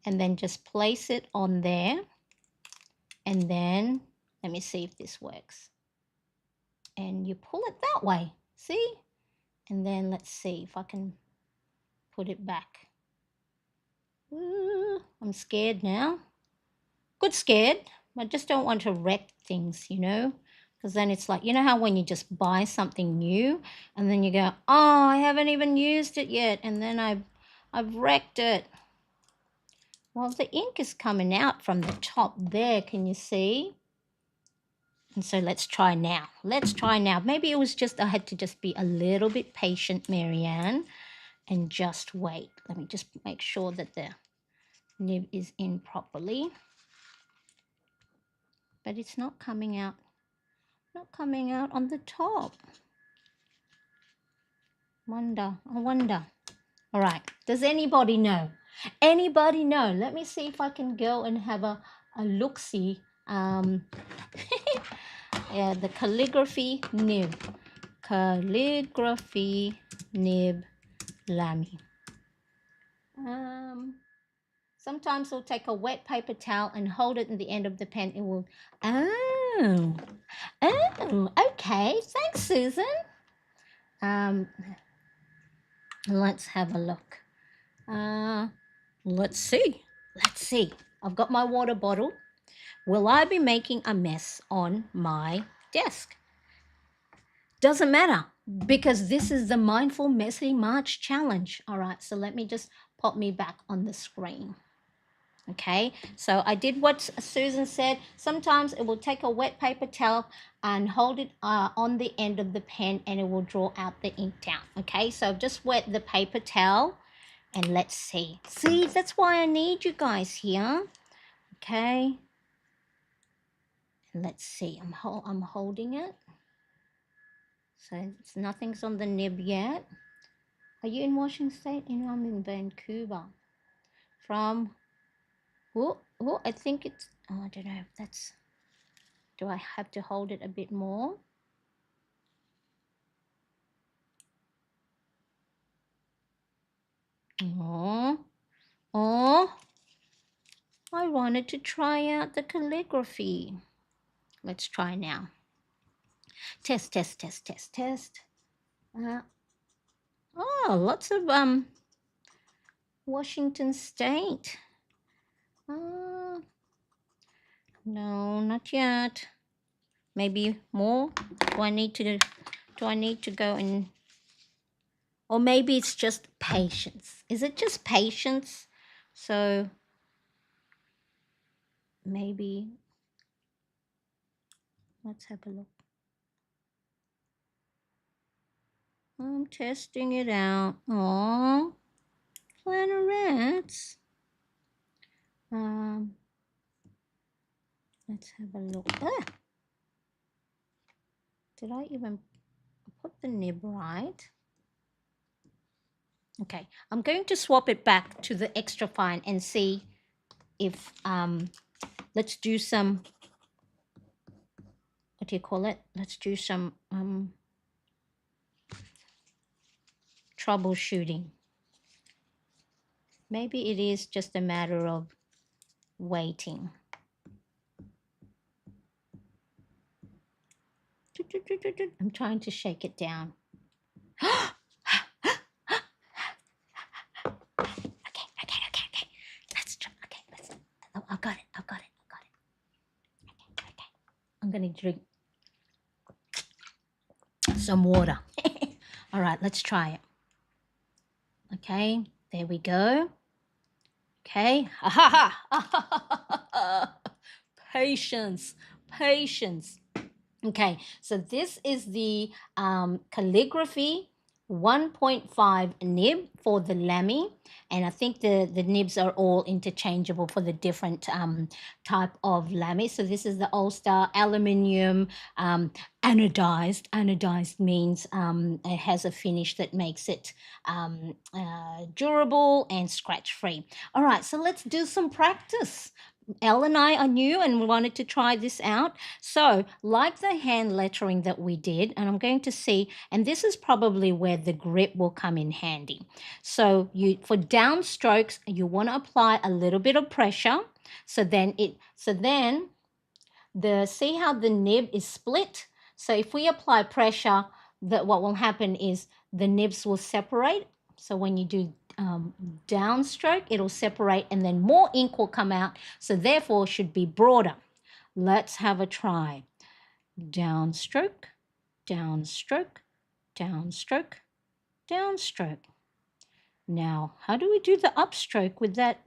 and then just place it on there. And then, let me see if this works. And you pull it that way, see? And then let's see if I can put it back. Ooh, I'm scared now. Good scared. I just don't want to wreck things, you know? Because then it's like, you know how when you just buy something new and then you go, oh, I haven't even used it yet. And then I've wrecked it. Well, the ink is coming out from the top there. Can you see? And so let's try now. Let's try now. Maybe it was just, I had to just be a little bit patient, Marianne, and just wait. Let me just make sure that the nib is in properly. But it's not coming out. Not coming out on the top. I wonder. All right. Does anybody know? Anybody know? Let me see if I can go and have a look-see. Yeah, the calligraphy nib. Calligraphy nib Lamy. Sometimes we'll take a wet paper towel and hold it in the end of the pen. It will. Oh, okay. Thanks, Susan. Let's have a look. Let's see. Let's see. I've got my water bottle. Will I be making a mess on my desk? Doesn't matter because this is the Mindful Messy March Challenge. All right, so let me just pop me back on the screen. Okay, so I did what Susan said. Sometimes it will take a wet paper towel and hold it on the end of the pen and it will draw out the ink down. Okay, so just wet the paper towel and let's see. See, that's why I need you guys here. Okay, and let's see. I'm holding it. So nothing's on the nib yet. Are you in Washington State? You know, I'm in Vancouver. From, I think it's, oh, I don't know if that's, do I have to hold it a bit more? Oh, I wanted to try out the calligraphy. Let's try now. Test. Oh, lots of Washington State. No, not yet. Maybe more. Do I need to go and, or maybe it's just patience. Is it just patience? So maybe let's have a look. I'm testing it out. Oh, flannelets. Let's have a look. Did I even put the nib right? Okay, I'm going to swap it back to the extra fine and see if, let's do some, what do you call it? Let's do some troubleshooting. Maybe it is just a matter of waiting. I'm trying to shake it down. Okay. Let's try. Okay, let's. Oh, I've got it. Okay. I'm gonna drink some water. All right, let's try it. Okay, there we go. Okay. Patience. Okay, so this is the calligraphy 1.5 nib for the Lamy, and I think the nibs are all interchangeable for the different type of Lamy. So this is the AL-Star aluminium anodized. Anodized means it has a finish that makes it durable and scratch free. All right, so let's do some practice. Elle and I are new and we wanted to try this out. So, like the hand lettering that we did, and I'm going to see, and this is probably where the grip will come in handy. So, for downstrokes, you want to apply a little bit of pressure. So then see how the nib is split? So if we apply pressure, what will happen is the nibs will separate. So when you do downstroke, it'll separate and then more ink will come out. So therefore it should be broader. Let's have a try. Downstroke, downstroke, downstroke, downstroke. Now, how do we do the upstroke with that?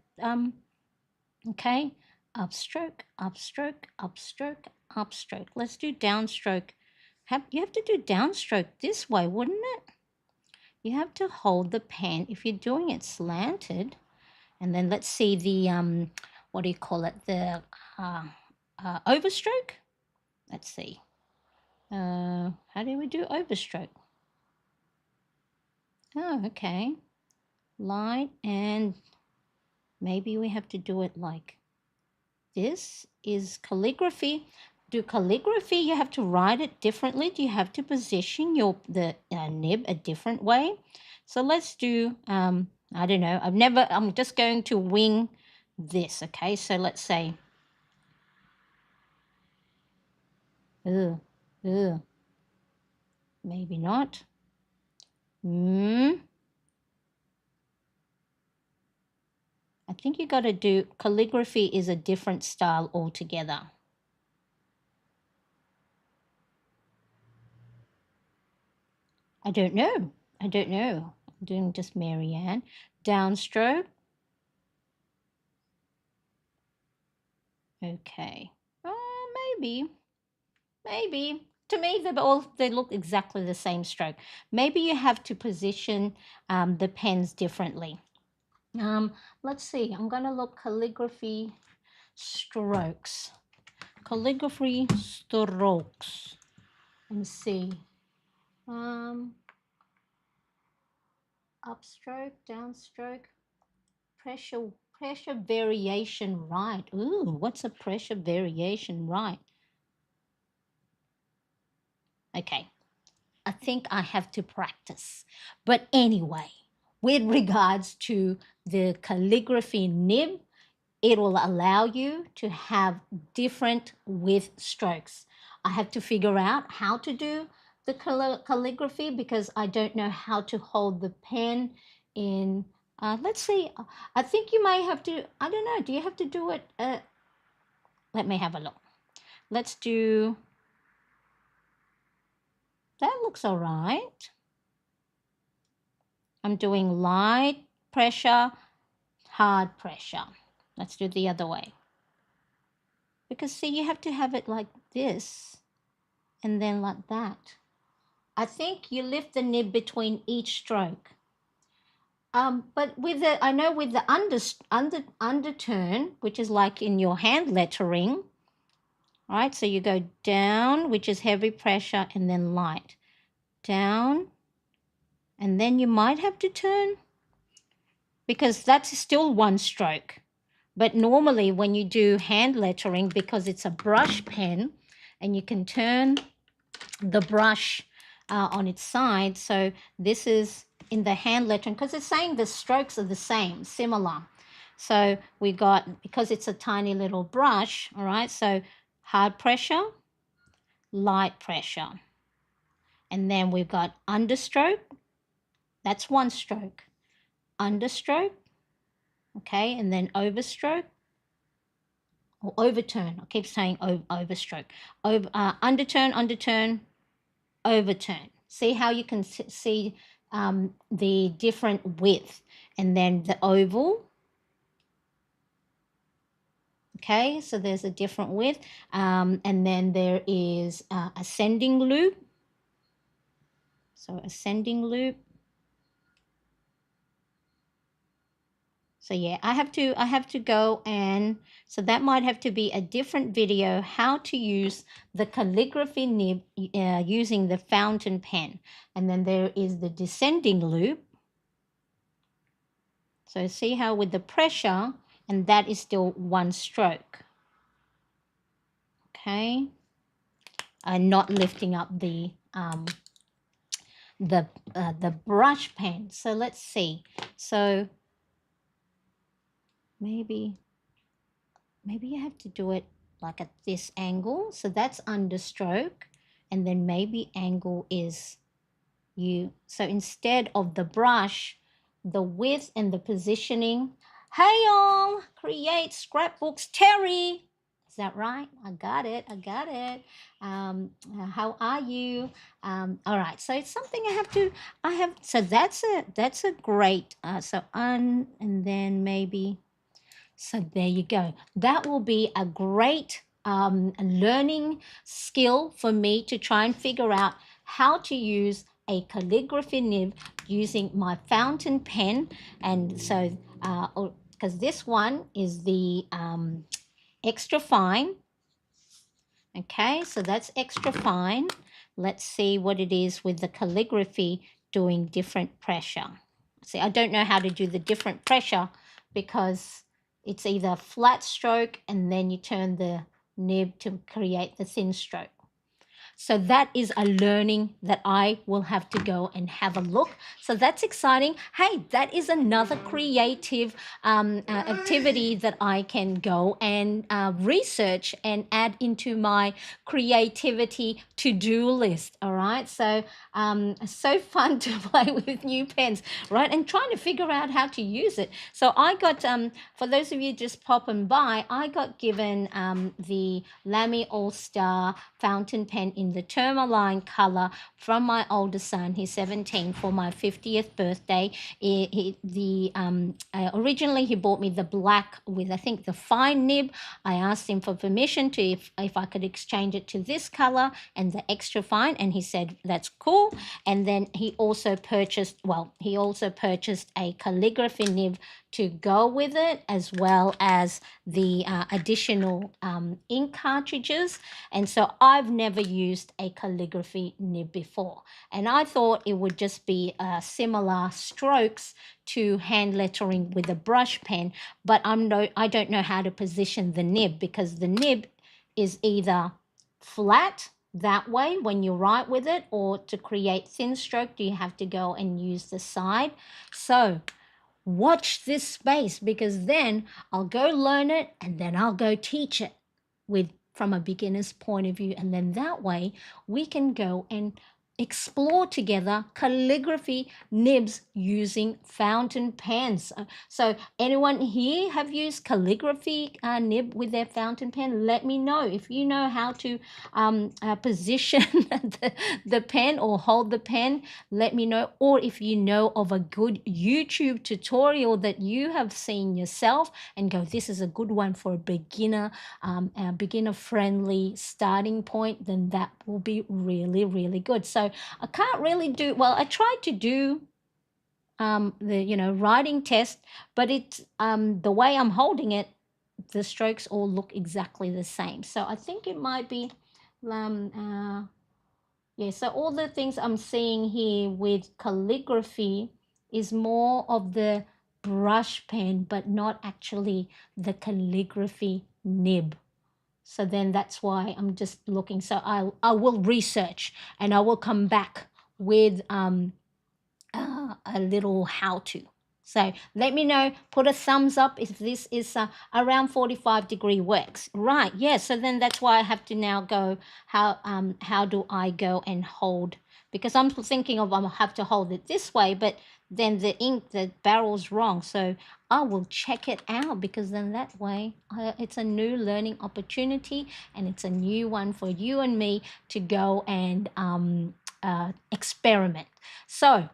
Okay, upstroke, upstroke, upstroke, upstroke. Let's do downstroke. You have to do downstroke this way, wouldn't it? You have to hold the pen if you're doing it slanted. And then let's see the, what do you call it? The overstroke. Let's see. How do we do overstroke? Oh, okay. Light, and maybe we have to do it like this is calligraphy. Do calligraphy, you have to write it differently? Do you have to position the nib a different way? So let's do, I don't know, I'm just going to wing this, okay? So let's say, maybe not. I think you got to do, calligraphy is a different style altogether. I don't know. I'm doing just Marianne. Downstroke. Okay. Maybe. To me, they look exactly the same stroke. Maybe you have to position the pens differently. Let's see. I'm going to look calligraphy strokes. Calligraphy strokes. And see. Upstroke, downstroke, pressure variation right. Ooh, what's a pressure variation right? Okay, I think I have to practice. But anyway, with regards to the calligraphy nib, it will allow you to have different width strokes. I have to figure out how to do the calligraphy because I don't know how to hold the pen in, let's see, I think you may have to, I don't know, do you have to do it? Let me have a look. Let's do, that looks all right. I'm doing light pressure, hard pressure. Let's do the other way. Because see, you have to have it like this and then like that. I think you lift the nib between each stroke. But with the, I know with the underturn, which is like in your hand lettering, right? So you go down, which is heavy pressure, and then light. Down, and then you might have to turn because that's still one stroke. But normally when you do hand lettering, because it's a brush pen and you can turn the brush on its side, so this is in the hand lettering, because it's saying the strokes are the same, similar. So we got, because it's a tiny little brush, all right, so hard pressure, light pressure. And then we've got understroke, that's one stroke, understroke, okay, and then overstroke, or overturn. I keep saying overstroke. Underturn, underturn, overturn. See how you can see the different width. And then the oval. Okay, so there's a different width. And then there is ascending loop. So ascending loop. So yeah, I have to go, and so that might have to be a different video, how to use the calligraphy nib using the fountain pen. And then there is the descending loop. So see how with the pressure, and that is still one stroke. Okay, not lifting up the brush pen. So let's see. So maybe you have to do it like at this angle. So that's understroke, and then maybe angle is you. So instead of the brush, the width and the positioning. Hey y'all, create scrapbooks, Terry. Is that right? I got it. How are you? All right. So it's something I have. So that's a great. And then maybe. So there you go. That will be a great learning skill for me to try and figure out how to use a calligraphy nib using my fountain pen. And so, because this one is the extra fine. Okay, so that's extra fine. Let's see what it is with the calligraphy doing different pressure. See, I don't know how to do the different pressure because it's either flat stroke and then you turn the nib to create the thin stroke. So that is a learning that I will have to go and have a look. So that's exciting. Hey, that is another creative activity that I can go and research and add into my creativity to-do list. All right. So so fun to play with new pens, right? And trying to figure out how to use it. So I got, for those of you just popping by, I got given the Lamy AL-Star Fountain Pen in the tourmaline color from my older son. He's 17, for my 50th birthday. Originally he bought me the black with, I think, the fine nib. I asked him for permission to if I could exchange it to this color and the extra fine, and he said that's cool. And then he also purchased a calligraphy nib to go with it, as well as the additional ink cartridges. And so I've never used a calligraphy nib before, and I thought it would just be similar strokes to hand lettering with a brush pen, but I don't know how to position the nib, because the nib is either flat that way when you write with it, or to create thin stroke, do you have to go and use the side? So watch this space, because then I'll go learn it and then I'll go teach it from a beginner's point of view. And then that way we can go and explore together calligraphy nibs using fountain pens. So anyone here have used calligraphy nib with their fountain pen? Let me know if you know how to position the pen or hold the pen. Let me know. Or if you know of a good YouTube tutorial that you have seen yourself and go, this is a good one for a beginner friendly starting point, then that will be really, really good. So I can't really do, well, I tried to do the writing test, but it's the way I'm holding it, the strokes all look exactly the same. So I think it might be yeah, so all the things I'm seeing here with calligraphy is more of the brush pen, but not actually the calligraphy nib. So then that's why I'm just looking. So I will research and I will come back with a little how-to. So let me know, put a thumbs up if this is around 45-degree works. Right, yeah, so then that's why I have to now go, how do I go and hold, because I'm thinking of, I'll have to hold it this way, but then the barrel's wrong. So I will check it out, because then that way it's a new learning opportunity, and it's a new one for you and me to go and experiment. So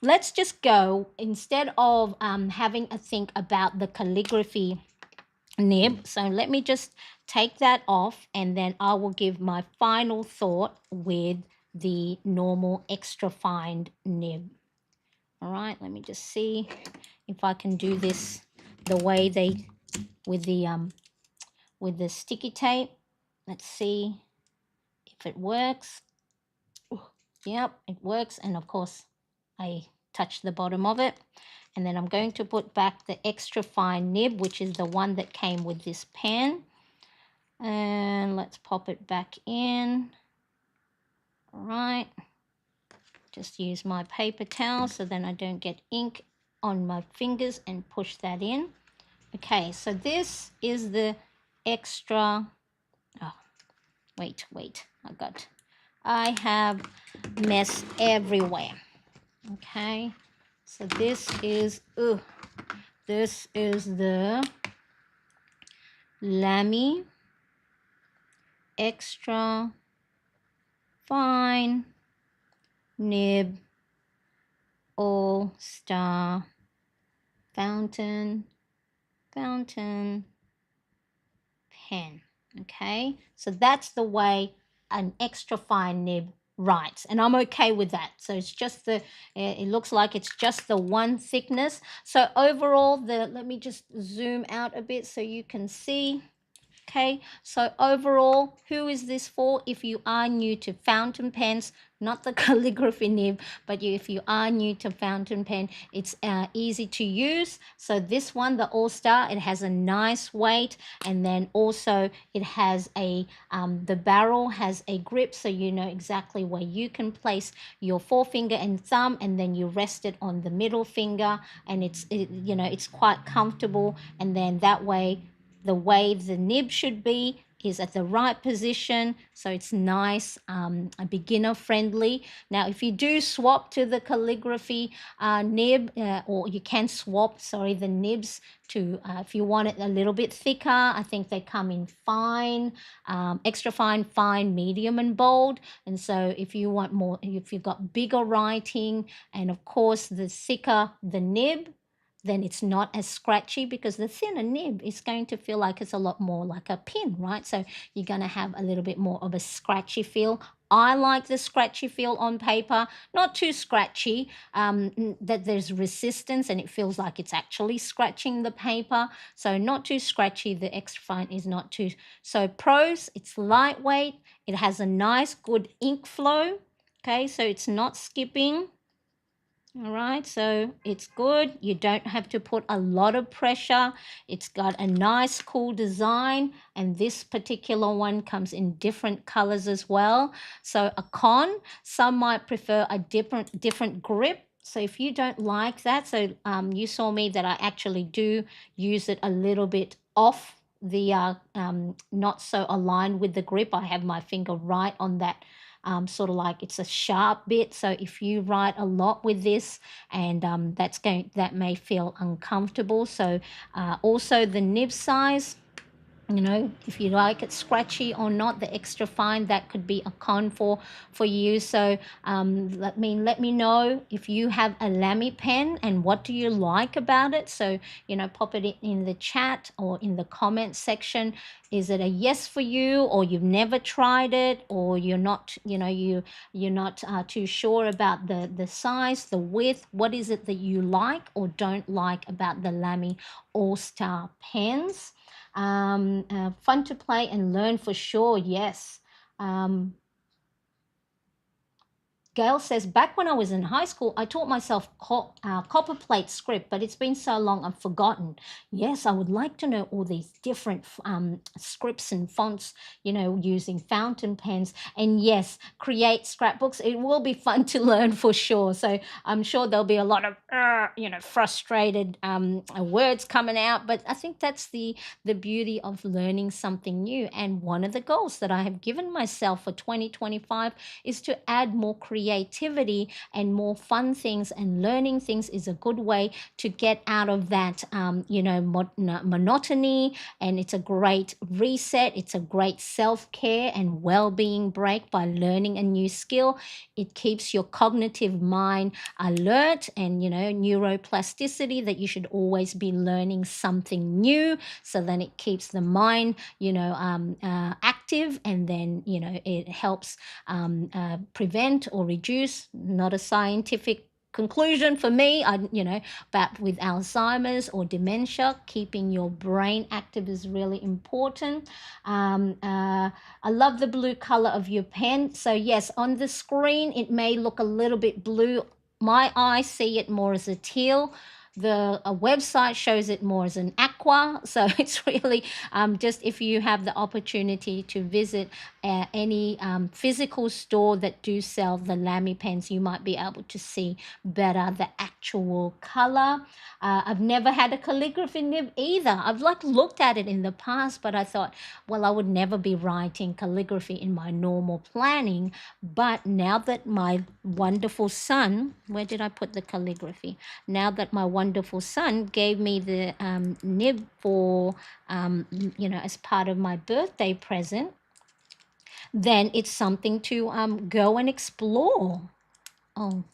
let's just go, instead of having a think about the calligraphy nib. So let me just take that off, and then I will give my final thought with the normal extra fine nib. All right, let me just see if I can do this the way they with the sticky tape. Let's see if it works. Yep, it works. And of course I touch the bottom of it, and then I'm going to put back the extra fine nib, which is the one that came with this pen, and let's pop it back in. All right, just use my paper towel so then I don't get ink on my fingers, and push that in. Okay, so this is the extra, oh, wait, I have mess everywhere. Okay, so this is the Lamy extra fine nib all-star fountain pen. Okay, so that's the way an extra fine nib writes, and I'm okay with that. So it's just it looks like it's just the one thickness. So overall, let me just zoom out a bit so you can see. Okay, so overall, who is this for? If you are new to fountain pens, not the calligraphy nib, but if you are new to fountain pen, it's easy to use. So this one, the All-Star, it has a nice weight, and then also it has the barrel has a grip, so you know exactly where you can place your forefinger and thumb, and then you rest it on the middle finger, and it's quite comfortable, and then that way the way the nib should be is at the right position, so it's nice, beginner friendly. Now if you do swap to the calligraphy nib, or you can swap, sorry, the nibs to if you want it a little bit thicker. I think they come in fine, extra fine, fine, medium, and bold. And so if you want more, if you've got bigger writing, and of course the thicker the nib, then it's not as scratchy, because the thinner nib is going to feel like it's a lot more like a pin, right? So you're going to have a little bit more of a scratchy feel. I like the scratchy feel on paper, not too scratchy, that there's resistance and it feels like it's actually scratching the paper. So not too scratchy. The extra fine is not too. So pros, it's lightweight. It has a nice, good ink flow. Okay, so it's not skipping. All right, so it's good. You don't have to put a lot of pressure. It's got a nice, cool design, and this particular one comes in different colors as well. So a con, some might prefer a different grip. So if you don't like that, so you saw me that I actually do use it a little bit off the not so aligned with the grip. I have my finger right on that, sort of like it's a sharp bit. So if you write a lot with this, and that may feel uncomfortable. So also the nib size, if you like it scratchy or not, the extra fine, that could be a con for you. So let me know if you have a Lamy pen and what do you like about it. So pop it in the chat or in the comment section. Is it a yes for you, or you've never tried it, or you're not you're not too sure about the size, the width? What is it that you like or don't like about the Lamy All-Star pens? Fun to play and learn for sure, yes. Gail says, back when I was in high school, I taught myself copper plate script, but it's been so long I've forgotten. Yes, I would like to know all these different scripts and fonts, using fountain pens. And yes, create scrapbooks. It will be fun to learn for sure. So I'm sure there'll be a lot of, frustrated words coming out. But I think that's the beauty of learning something new. And one of the goals that I have given myself for 2025 is to add more creativity and more fun things, and learning things is a good way to get out of that monotony, and it's a great reset. It's a great self-care and well-being break by learning a new skill. It keeps your cognitive mind alert, and neuroplasticity, that you should always be learning something new, so then it keeps the mind active, and then it helps prevent or reduce, not a scientific conclusion for me, but with Alzheimer's or dementia, keeping your brain active is really important. I love the blue color of your pen. So yes, on the screen it may look a little bit blue. My eyes see it more as a teal. The website shows it more as an aqua. So it's really just, if you have the opportunity to visit any physical store that do sell the Lamy pens, you might be able to see better the actual color. I've never had a calligraphy nib either. I've looked at it in the past, but I thought, well, I would never be writing calligraphy in my normal planning. But now that my wonderful son, where did I put the calligraphy? Now that my wonderful son gave me the nib for, as part of my birthday present, then it's something to go and explore. Oh,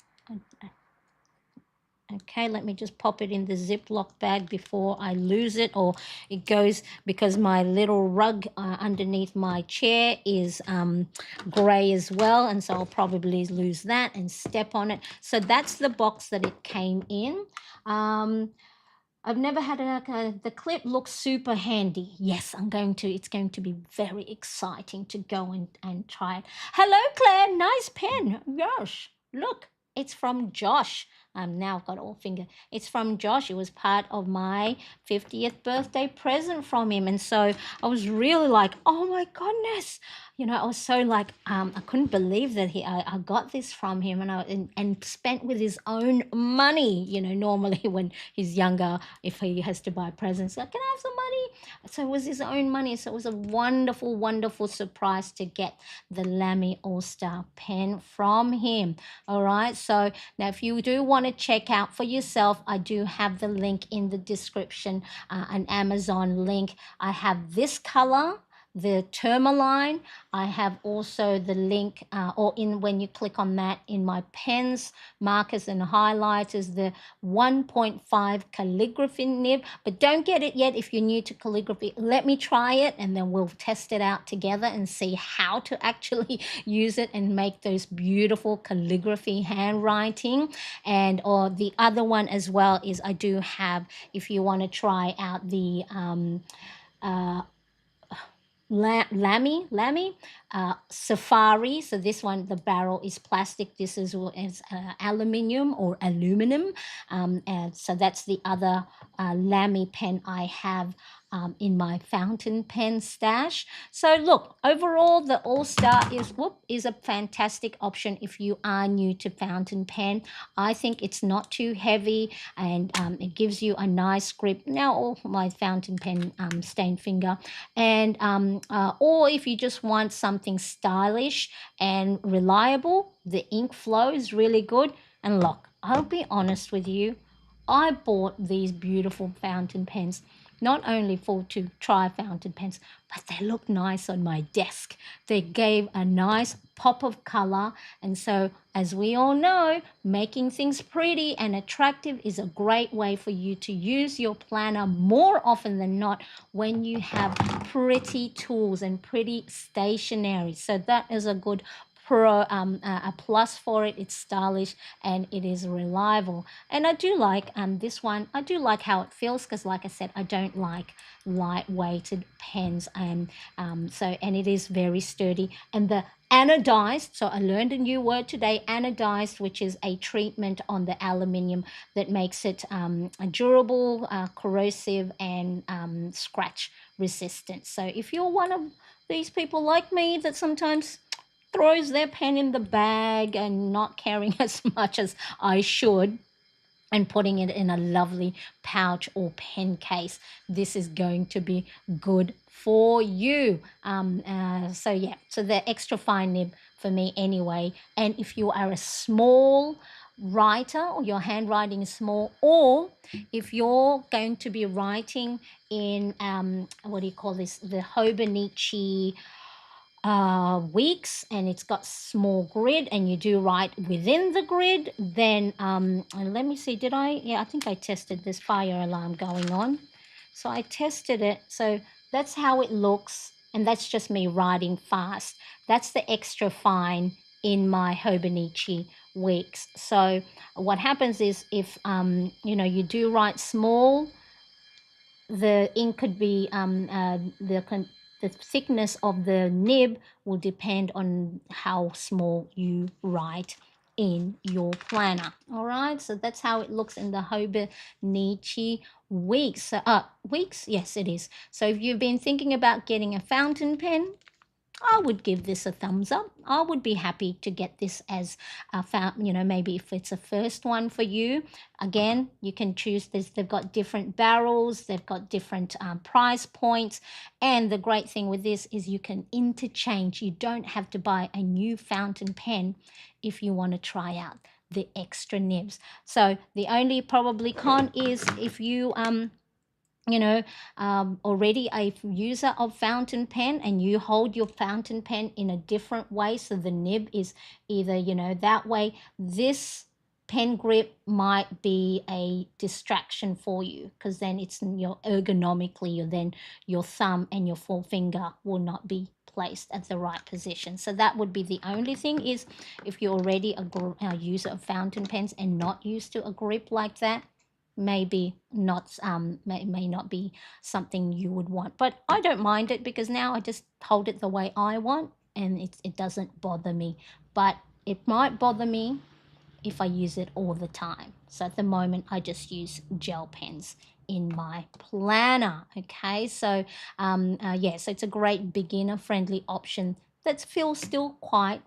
okay, let me just pop it in the Ziploc bag before I lose it, or it goes, because my little rug underneath my chair is gray as well, and so I'll probably lose that and step on it. So that's the box that it came in. I've never had the clip looks super handy. Yes, it's going to be very exciting to go and try it. Hello, Claire, nice pen. Gosh, look, it's from Josh. Now I've got all finger. It's from Josh. It was part of my 50th birthday present from him. And so I was really like, oh my goodness. I was so like, I couldn't believe that I got this from him, and spent with his own money. Normally when he's younger, if he has to buy presents, like, can I have some money? So it was his own money. So it was a wonderful, wonderful surprise to get the Lamy AL-Star pen from him. All right. So now if you do want to check out for yourself, I do have the link in the description, an Amazon link. I have this color, the tourmaline. I have also the link, when you click on that, in my pens, markers and highlighters, the 1.5 calligraphy nib. But don't get it yet if you're new to calligraphy. Let me try it, and then we'll test it out together and see how to actually use it and make those beautiful calligraphy handwriting. And or the other one as well is, I do have, if you want to try out the Lamy Safari. So this one, the barrel is plastic. This is aluminium or aluminum. And so that's the other Lamy pen I have in my fountain pen stash. So look, overall, the AL-Star is a fantastic option if you are new to fountain pen. I think it's not too heavy, and it gives you a nice grip. Now all my fountain pen stained finger, and or if you just want something stylish and reliable, the ink flow is really good. And look, I'll be honest with you, I bought these beautiful fountain pens not only to try fountain pens, but they look nice on my desk. They gave a nice pop of color. And so, as we all know, making things pretty and attractive is a great way for you to use your planner more often than not when you have pretty tools and pretty stationery. So that is a good a plus for it. It's stylish and it is reliable. And I do like this one. I do like how it feels, because like I said, I don't like light weighted pens, and it is very sturdy. And the anodized. So I learned a new word today, anodized, which is a treatment on the aluminium that makes it durable, corrosive, and scratch resistant. So if you're one of these people like me that sometimes throws their pen in the bag and not carrying as much as I should, and putting it in a lovely pouch or pen case, this is going to be good for you. So yeah, so the extra fine nib for me anyway. And if you are a small writer or your handwriting is small, or if you're going to be writing in what do you call this, the Hobonichi weeks, and it's got small grid, and you do write within the grid, then let me see, did I, yeah, I think I tested this fire alarm going on, so I tested it. So that's how it looks, and that's just me writing fast. That's the extra fine in my Hobonichi weeks. So what happens is, if you do write small, the ink could be the thickness of the nib will depend on how small you write in your planner. All right, so that's how it looks in the Hobonichi weeks. Weeks, yes, it is. So if you've been thinking about getting a fountain pen, I would give this a thumbs up. I would be happy to get this as a fountain, maybe if it's a first one for you. Again, you can choose this. They've got different barrels, they've got different price points. And the great thing with this is you can interchange. You don't have to buy a new fountain pen if you want to try out the extra nibs. So the only probably con is if you already a user of fountain pen, and you hold your fountain pen in a different way, so the nib is either that way, this pen grip might be a distraction for you, because then it's your ergonomically, or then your thumb and your forefinger will not be placed at the right position. So that would be the only thing, is if you're already a user of fountain pens and not used to a grip like that, maybe not may not be something you would want. But I don't mind it, because now I just hold it the way I want, and it doesn't bother me. But it might bother me if I use it all the time. So at the moment I just use gel pens in my planner. Okay, so so it's a great beginner friendly option that feels still quite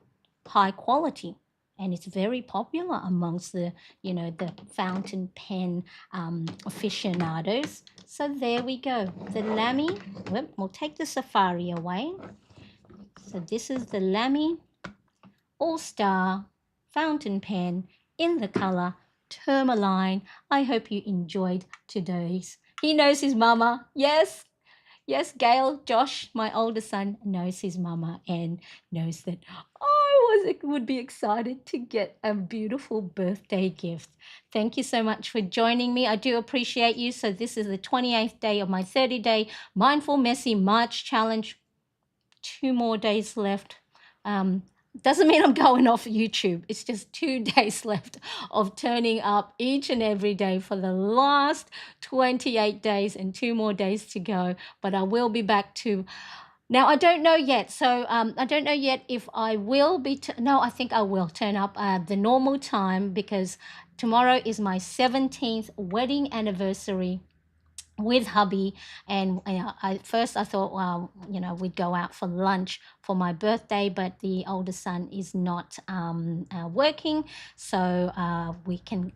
high quality, and it's very popular amongst the fountain pen aficionados. So there we go, the Lamy. We'll take the safari away. So this is the Lamy AL-Star Fountain Pen in the color Tourmaline. I hope you enjoyed today's. He knows his mama. Yes, yes, Gail, Josh, my older son, knows his mama and knows that would be excited to get a beautiful birthday gift. Thank you so much for joining me. I do appreciate you. So this is the 28th day of my 30-day Mindful Messy March challenge. 2 more days left. Doesn't mean I'm going off YouTube. It's just 2 days left of turning up each and every day for the last 28 days, and 2 more days to go. But I will be back to... Now, I don't know yet. So I don't know yet if I will be... No, I think I will turn up the normal time, because tomorrow is my 17th wedding anniversary with hubby. And first I thought, well, we'd go out for lunch for my birthday, but the older son is not working, so I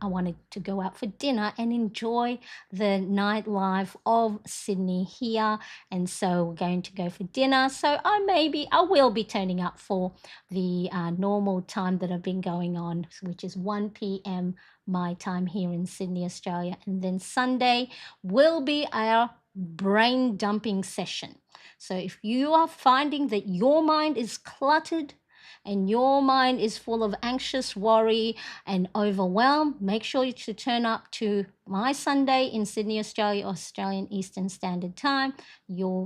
wanted to go out for dinner and enjoy the nightlife of Sydney here. And so we're going to go for dinner. So I will be turning up for the normal time that I've been going on, which is 1 p.m. my time here in Sydney, Australia. And then Sunday will be our brain dumping session. So if you are finding that your mind is cluttered and your mind is full of anxious worry and overwhelm, make sure to turn up to my Sunday in Sydney, Australia, Australian Eastern Standard Time.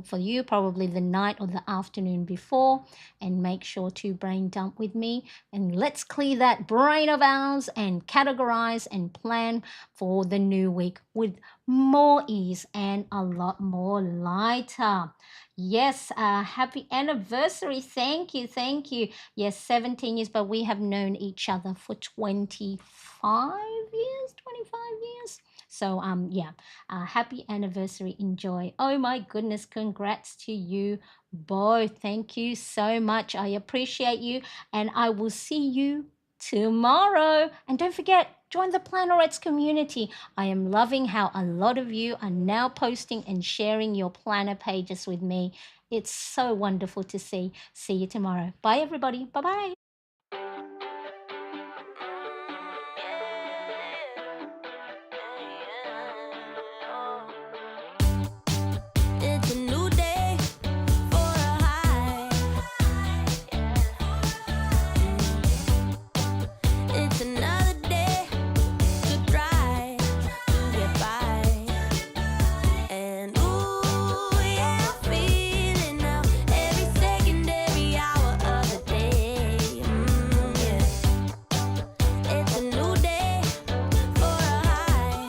For you, probably the night or the afternoon before. And make sure to brain dump with me. And let's clear that brain of ours and categorize and plan for the new week with more ease and a lot more lighter. Yes, happy anniversary. Thank you. Thank you. Yes, 17 years, but we have known each other for 25 years, 25 years. So, yeah, happy anniversary. Enjoy. Oh my goodness, congrats to you both. Thank you so much. I appreciate you, and I will see you tomorrow. And don't forget, join the Plannerets community. I am loving how a lot of you are now posting and sharing your planner pages with me. It's so wonderful to see. See you tomorrow. Bye, everybody. Bye-bye.